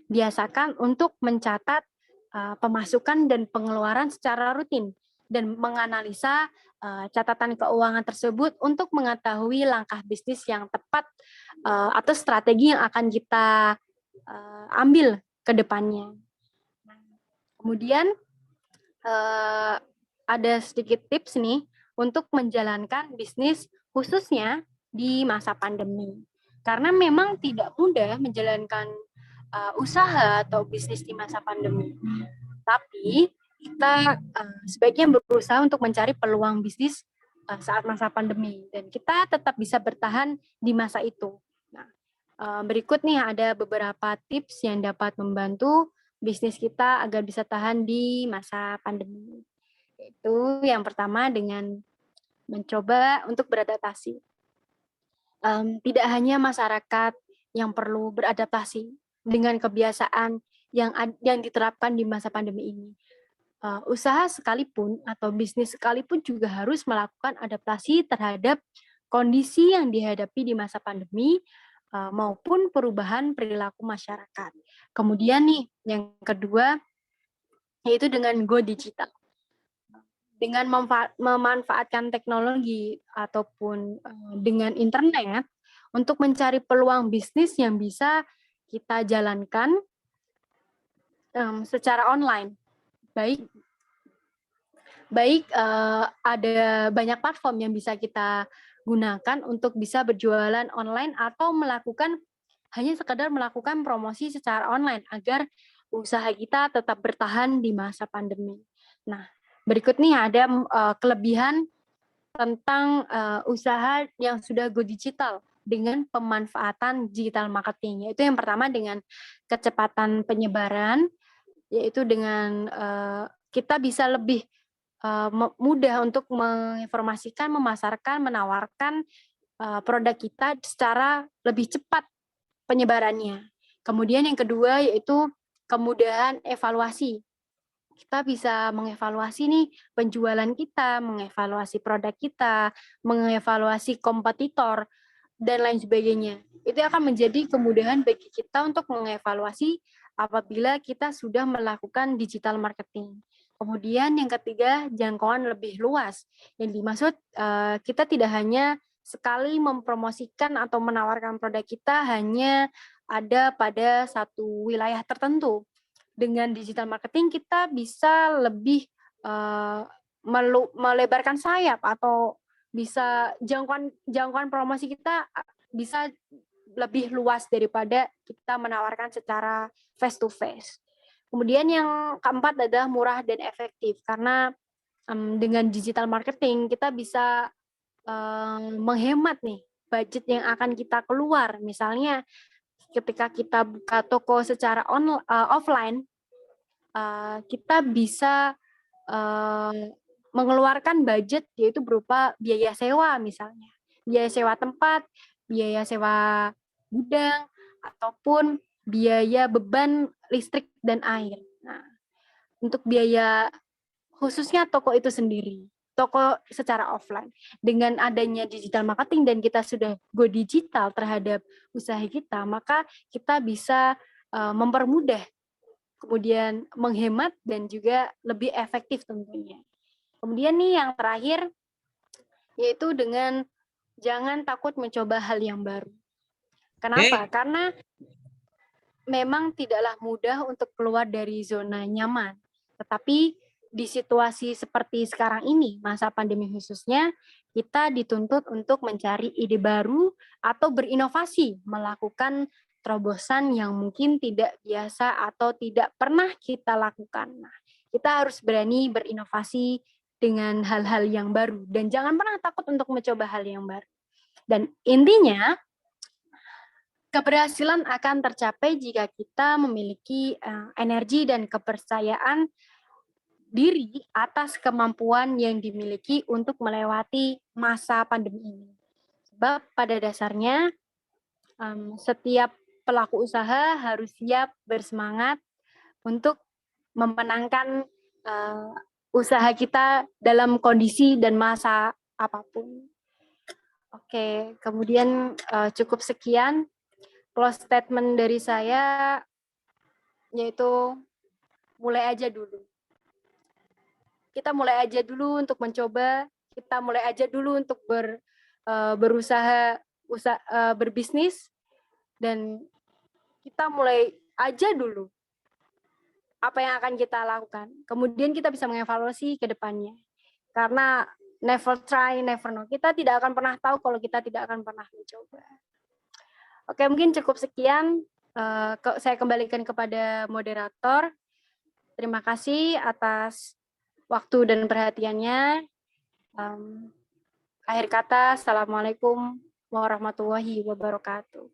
Biasakan untuk mencatat pemasukan dan pengeluaran secara rutin dan menganalisa catatan keuangan tersebut untuk mengetahui langkah bisnis yang tepat atau strategi yang akan kita ambil ke depannya. Kemudian ada sedikit tips nih untuk menjalankan bisnis khususnya di masa pandemi. Karena memang tidak mudah menjalankan usaha atau bisnis di masa pandemi. Tapi kita sebaiknya berusaha untuk mencari peluang bisnis saat masa pandemi dan kita tetap bisa bertahan di masa itu. Nah, berikut nih ada beberapa tips yang dapat membantu bisnis kita agar bisa tahan di masa pandemi. Itu yang pertama dengan mencoba untuk beradaptasi. Tidak hanya masyarakat yang perlu beradaptasi dengan kebiasaan yang diterapkan di masa pandemi ini. Usaha sekalipun atau bisnis sekalipun juga harus melakukan adaptasi terhadap kondisi yang dihadapi di masa pandemi maupun perubahan perilaku masyarakat. Kemudian nih, yang kedua, yaitu dengan go digital. Dengan memanfaatkan teknologi ataupun dengan internet untuk mencari peluang bisnis yang bisa kita jalankan secara online. Baik ada banyak platform yang bisa kita gunakan untuk bisa berjualan online atau hanya sekedar melakukan promosi secara online agar usaha kita tetap bertahan di masa pandemi. Nah, berikut nih ada kelebihan tentang usaha yang sudah go digital dengan pemanfaatan digital marketing. Yaitu yang pertama dengan kecepatan penyebaran, yaitu dengan kita bisa lebih mudah untuk menginformasikan, memasarkan, menawarkan produk kita secara lebih cepat penyebarannya. Kemudian yang kedua yaitu kemudahan evaluasi. Kita bisa mengevaluasi nih penjualan kita, mengevaluasi produk kita, mengevaluasi kompetitor, dan lain sebagainya. Itu akan menjadi kemudahan bagi kita untuk mengevaluasi apabila kita sudah melakukan digital marketing. Kemudian yang ketiga, jangkauan lebih luas. Yang dimaksud kita tidak hanya sekali mempromosikan atau menawarkan produk kita hanya ada pada satu wilayah tertentu. Dengan digital marketing kita bisa lebih melebarkan sayap atau bisa jangkauan promosi kita bisa lebih luas daripada kita menawarkan secara face to face. Kemudian yang keempat adalah murah dan efektif karena dengan digital marketing kita bisa menghemat nih budget yang akan kita keluar. Misalnya ketika kita buka toko secara offline, kita bisa mengeluarkan budget yaitu berupa biaya sewa misalnya, biaya sewa tempat, biaya sewa gudang, ataupun biaya beban listrik dan air. Nah, untuk biaya khususnya toko itu sendiri, toko secara offline. Dengan adanya digital marketing dan kita sudah go digital terhadap usaha kita, maka kita bisa mempermudah, kemudian menghemat dan juga lebih efektif tentunya. Kemudian nih yang terakhir, yaitu dengan jangan takut mencoba hal yang baru. Kenapa? Karena memang tidaklah mudah untuk keluar dari zona nyaman. Tetapi di situasi seperti sekarang ini, masa pandemi khususnya, kita dituntut untuk mencari ide baru atau berinovasi, melakukan terobosan yang mungkin tidak biasa atau tidak pernah kita lakukan. Nah, kita harus berani berinovasi dengan hal-hal yang baru dan jangan pernah takut untuk mencoba hal yang baru. Dan intinya, keberhasilan akan tercapai jika kita memiliki energi dan kepercayaan diri atas kemampuan yang dimiliki untuk melewati masa pandemi ini. Sebab pada dasarnya setiap pelaku usaha harus siap bersemangat untuk memenangkan usaha kita dalam kondisi dan masa apapun. Oke, kemudian cukup sekian close statement dari saya, yaitu mulai aja dulu. Kita mulai aja dulu untuk mencoba, kita mulai aja dulu untuk berusaha berbisnis, dan kita mulai aja dulu apa yang akan kita lakukan. Kemudian kita bisa mengevaluasi ke depannya. Karena never try, never know. Kita tidak akan pernah tahu kalau kita tidak akan pernah mencoba. Oke, mungkin cukup sekian. Saya kembalikan kepada moderator. Terima kasih atas waktu dan perhatiannya. Akhir kata, Assalamualaikum warahmatullahi wabarakatuh.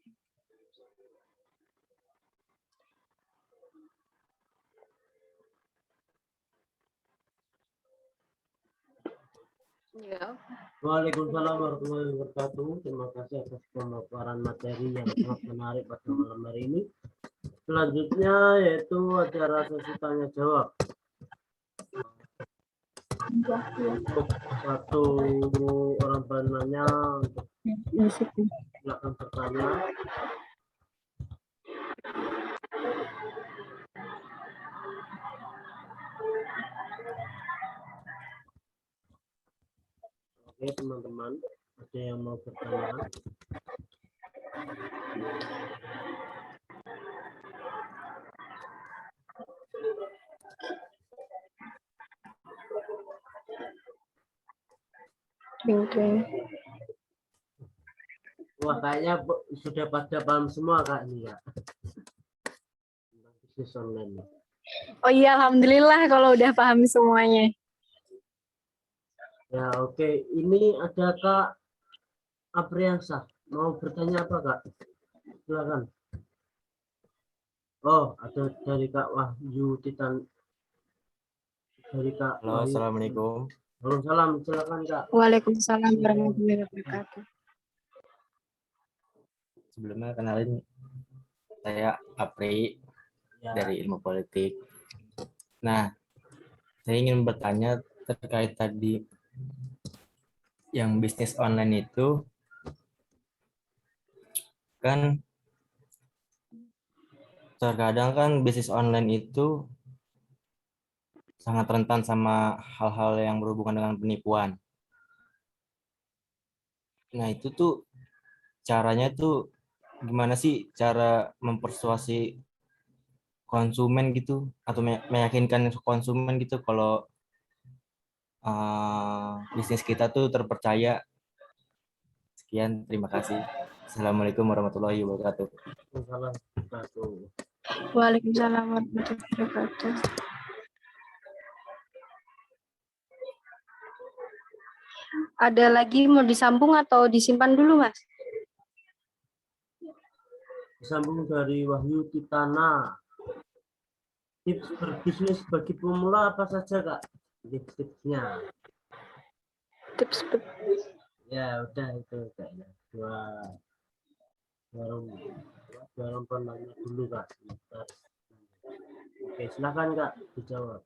Ya. Waalaikumsalam warahmatullahi wabarakatuh. Terima kasih atas pemaparan materi yang sangat menarik pada malam hari ini. Selanjutnya yaitu acara sesi tanya jawab. Untuk satu orang penanya untuk silakan bertanya. Oke teman-teman, ada yang mau bertanya? Wah kayaknya sudah pada paham semua kak ini ya. Bisnis online. Oh iya, alhamdulillah kalau udah paham semuanya. Ya oke, ini ada Kak Apriansah. Mau bertanya apa Kak? Silakan. Oh, ada dari Kak Wahyu Titan. Dari Kak Halo, Wahyu. assalamualaikum. Waalaikumsalam, silakan Kak. Waalaikumsalam warahmatullahi wabarakatuh. Sebelumnya kenalin, saya Apri Ya. dari Ilmu Politik. Nah, saya ingin bertanya terkait tadi yang bisnis online itu, kan terkadang kan bisnis online itu sangat rentan sama hal-hal yang berhubungan dengan penipuan. Nah, itu tuh caranya tuh gimana sih cara mempersuasi konsumen gitu atau meyakinkan konsumen gitu kalau bisnis kita tuh terpercaya. Sekian, terima kasih. Assalamualaikum warahmatullahi wabarakatuh. Waalaikumsalam warahmatullahi wabarakatuh. Ada lagi mau disambung atau disimpan dulu, Mas? Disambung dari Wahyu Titana. Tips berbisnis bagi pemula apa saja Kak? Tips-tipsnya. Tips Ya udah itu kayaknya. Dua penanya dulu Kak. Oke, silakan Kak dijawab.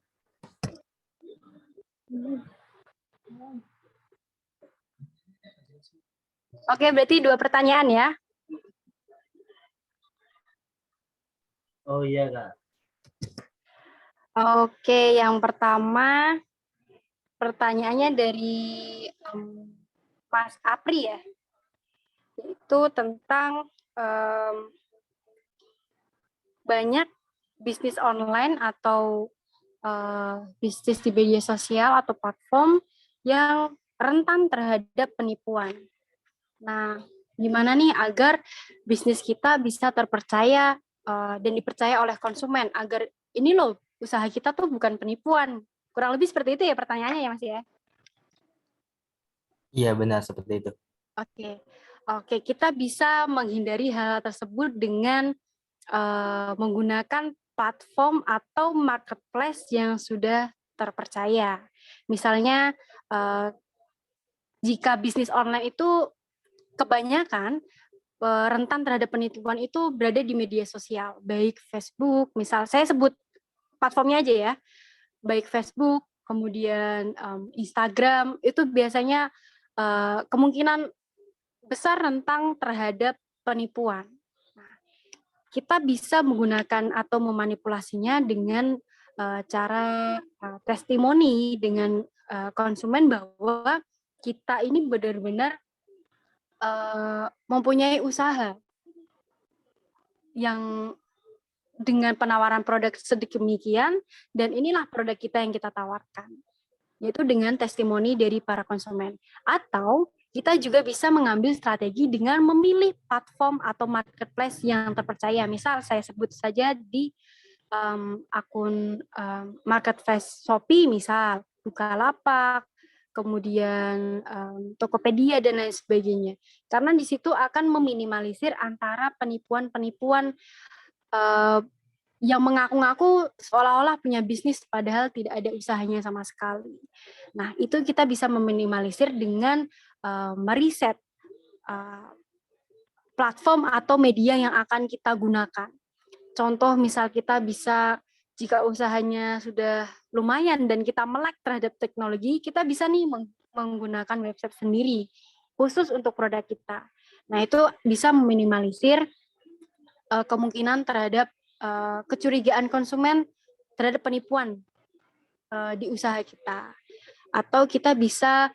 Oke, berarti 2 pertanyaan ya. Oh iya Kak. Oke, yang pertama pertanyaannya dari Mas Apri ya. Itu tentang banyak bisnis online atau bisnis di media sosial atau platform yang rentan terhadap penipuan. Nah, gimana nih agar bisnis kita bisa terpercaya dan dipercaya oleh konsumen, agar ini loh usaha kita tuh bukan penipuan. Kurang lebih seperti itu ya pertanyaannya ya Mas ya? Iya benar seperti itu. Oke, kita bisa menghindari hal tersebut dengan menggunakan platform atau marketplace yang sudah terpercaya. Misalnya, jika bisnis online itu kebanyakan rentan terhadap penipuan itu berada di media sosial, baik Facebook, misal saya sebut platformnya aja ya, baik Facebook, kemudian Instagram, itu biasanya kemungkinan besar rentan terhadap penipuan. Nah, kita bisa menggunakan atau memanipulasinya dengan cara testimoni dengan konsumen bahwa kita ini benar-benar mempunyai usaha yang dengan penawaran produk sedemikian, dan inilah produk kita yang kita tawarkan, yaitu dengan testimoni dari para konsumen. Atau kita juga bisa mengambil strategi dengan memilih platform atau marketplace yang terpercaya. Misal saya sebut saja di akun marketplace Shopee, misal Bukalapak, kemudian Tokopedia dan lain sebagainya. Karena di situ akan meminimalisir antara penipuan-penipuan yang mengaku-ngaku seolah-olah punya bisnis padahal tidak ada usahanya sama sekali. Nah, itu kita bisa meminimalisir dengan meriset platform atau media yang akan kita gunakan. Contoh misal kita bisa, jika usahanya sudah lumayan dan kita melek terhadap teknologi, kita bisa nih menggunakan website sendiri khusus untuk produk kita. Nah, itu bisa meminimalisir kemungkinan terhadap kecurigaan konsumen terhadap penipuan di usaha kita. Atau kita bisa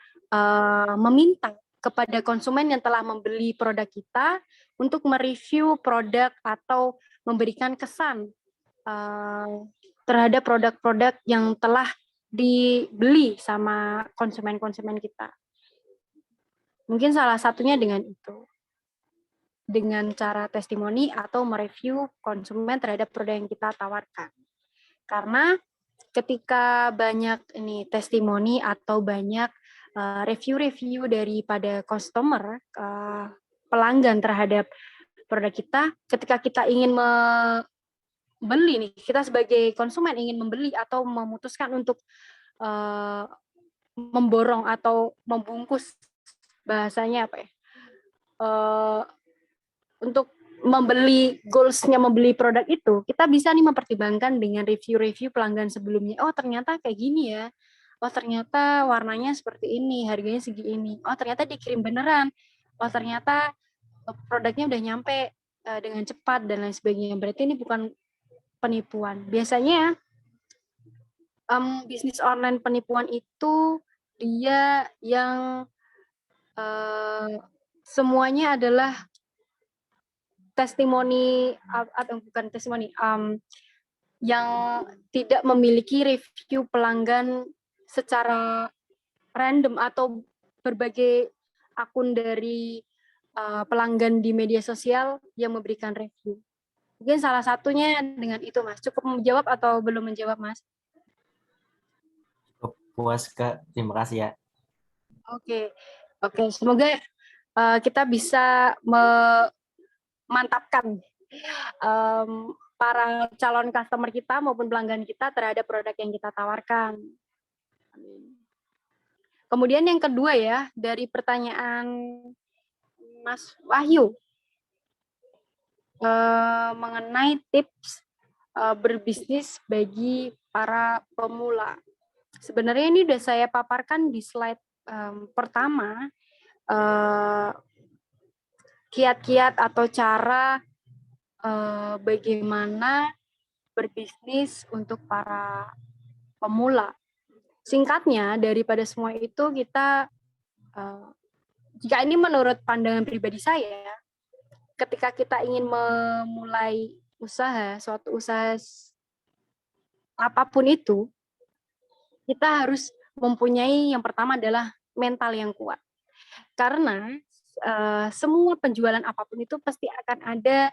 meminta kepada konsumen yang telah membeli produk kita untuk mereview produk atau memberikan kesan terhadap produk-produk yang telah dibeli sama konsumen-konsumen kita. Mungkin salah satunya dengan itu, dengan cara testimoni atau mereview konsumen terhadap produk yang kita tawarkan. Karena ketika banyak ini testimoni atau banyak review-review daripada customer, pelanggan terhadap produk kita, ketika kita ingin membeli nih, kita sebagai konsumen ingin membeli atau memutuskan untuk memborong atau membungkus, bahasanya apa ya, untuk membeli, goals-nya membeli produk itu, kita bisa nih mempertimbangkan dengan review-review pelanggan sebelumnya. Oh, ternyata kayak gini ya. Oh, ternyata warnanya seperti ini, harganya segini. Oh, ternyata dikirim beneran. Oh, ternyata produknya udah nyampe dengan cepat dan lain sebagainya. Berarti ini bukan penipuan. Biasanya bisnis online penipuan itu dia yang semuanya adalah testimoni atau bukan testimoni, yang tidak memiliki review pelanggan secara random atau berbagai akun dari pelanggan di media sosial yang memberikan review. Mungkin salah satunya dengan itu, Mas. Cukup menjawab atau belum menjawab, Mas? Cukup puas Kak, terima kasih ya. Oke. Semoga kita bisa memantapkan para calon customer kita maupun pelanggan kita terhadap produk yang kita tawarkan. Kemudian yang kedua ya, dari pertanyaan Mas Wahyu, mengenai tips berbisnis bagi para pemula. Sebenarnya ini sudah saya paparkan di slide pertama, kiat-kiat atau cara bagaimana berbisnis untuk para pemula. Singkatnya, daripada semua itu kita, jika ini menurut pandangan pribadi saya, ketika kita ingin memulai usaha, suatu usaha apapun itu, kita harus mempunyai yang pertama adalah mental yang kuat. Karena semua penjualan apapun itu pasti akan ada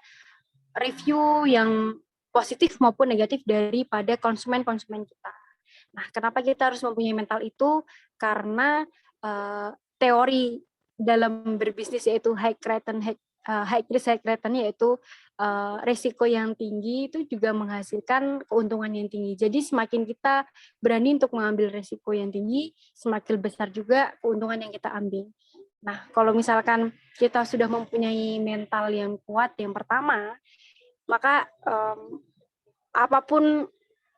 review yang positif maupun negatif daripada konsumen-konsumen kita. Nah, kenapa kita harus mempunyai mental itu? Karena teori dalam berbisnis yaitu high risk high return, yaitu resiko yang tinggi itu juga menghasilkan keuntungan yang tinggi. Jadi semakin kita berani untuk mengambil resiko yang tinggi, semakin besar juga keuntungan yang kita ambil. Nah, kalau misalkan kita sudah mempunyai mental yang kuat yang pertama, maka apapun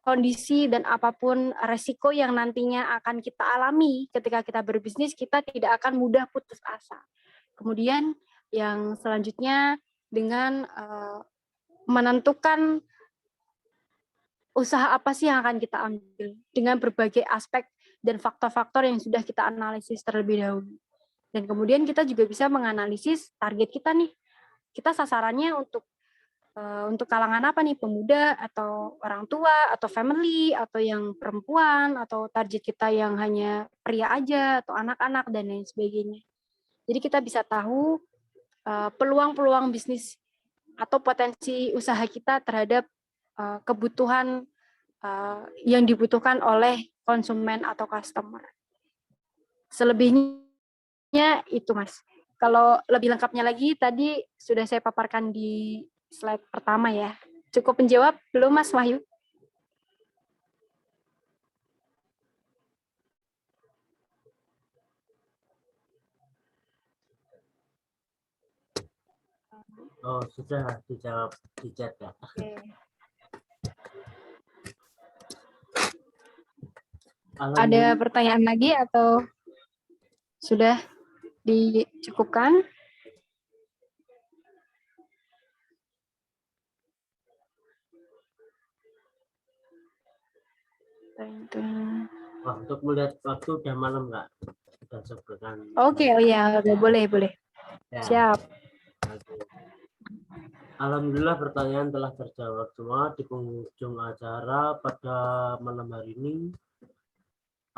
kondisi dan apapun resiko yang nantinya akan kita alami ketika kita berbisnis, kita tidak akan mudah putus asa. Kemudian yang selanjutnya dengan menentukan usaha apa sih yang akan kita ambil dengan berbagai aspek dan faktor-faktor yang sudah kita analisis terlebih dahulu. Dan kemudian kita juga bisa menganalisis target kita nih. Kita sasarannya untuk kalangan apa nih, pemuda atau orang tua atau family atau yang perempuan atau target kita yang hanya pria aja atau anak-anak dan lain sebagainya. Jadi kita bisa tahu peluang-peluang bisnis atau potensi usaha kita terhadap kebutuhan yang dibutuhkan oleh konsumen atau customer. Selebihnya itu, Mas. Kalau lebih lengkapnya lagi tadi sudah saya paparkan di slide pertama ya. Cukup menjawab belum, Mas Wahyu? Oh, sudah dijawab di chat ya. Oke. Ada pertanyaan lagi atau sudah dicukupkan? Untuk melihat waktu udah malam nggak? Sudah sebutkan. Oke, oh ya, boleh. Ya. Siap. Oke. Alhamdulillah pertanyaan telah terjawab semua di penghujung acara pada malam hari ini.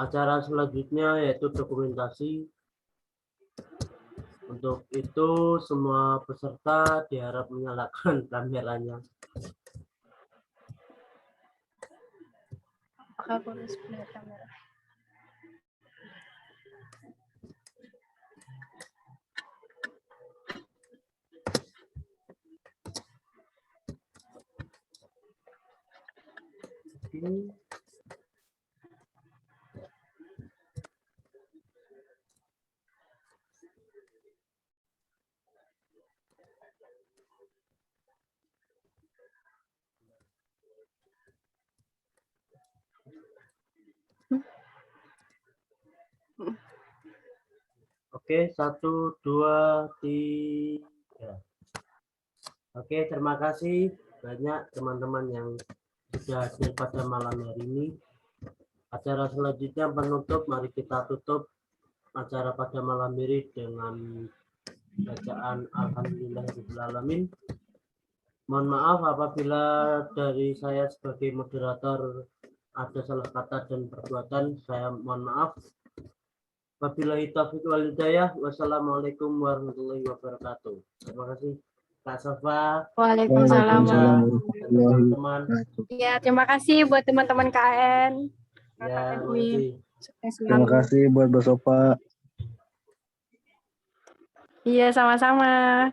Acara selanjutnya yaitu dokumentasi. Untuk itu semua peserta diharap menyalakan kameranya. Apakah harus melihat kamera? Oke. Oke, 1, 2, 3. Oke, terima kasih banyak teman-teman yang sudah hadir pada malam hari ini. Acara selanjutnya penutup, mari kita tutup acara pada malam ini dengan bacaan Alhamdulillahirrahmanirrahim. Mohon maaf apabila dari saya sebagai moderator ada salah kata dan perbuatan, saya mohon maaf. Wabillahi taufiq wal hidayah. Wassalamualaikum warahmatullahi wabarakatuh. Terima kasih Kak Safa. Waalaikumsalam. Teman-teman. Ya, terima kasih buat teman-teman KN. Ya, terima kasih. Terima kasih buat Mbak Sofa. Iya, sama-sama.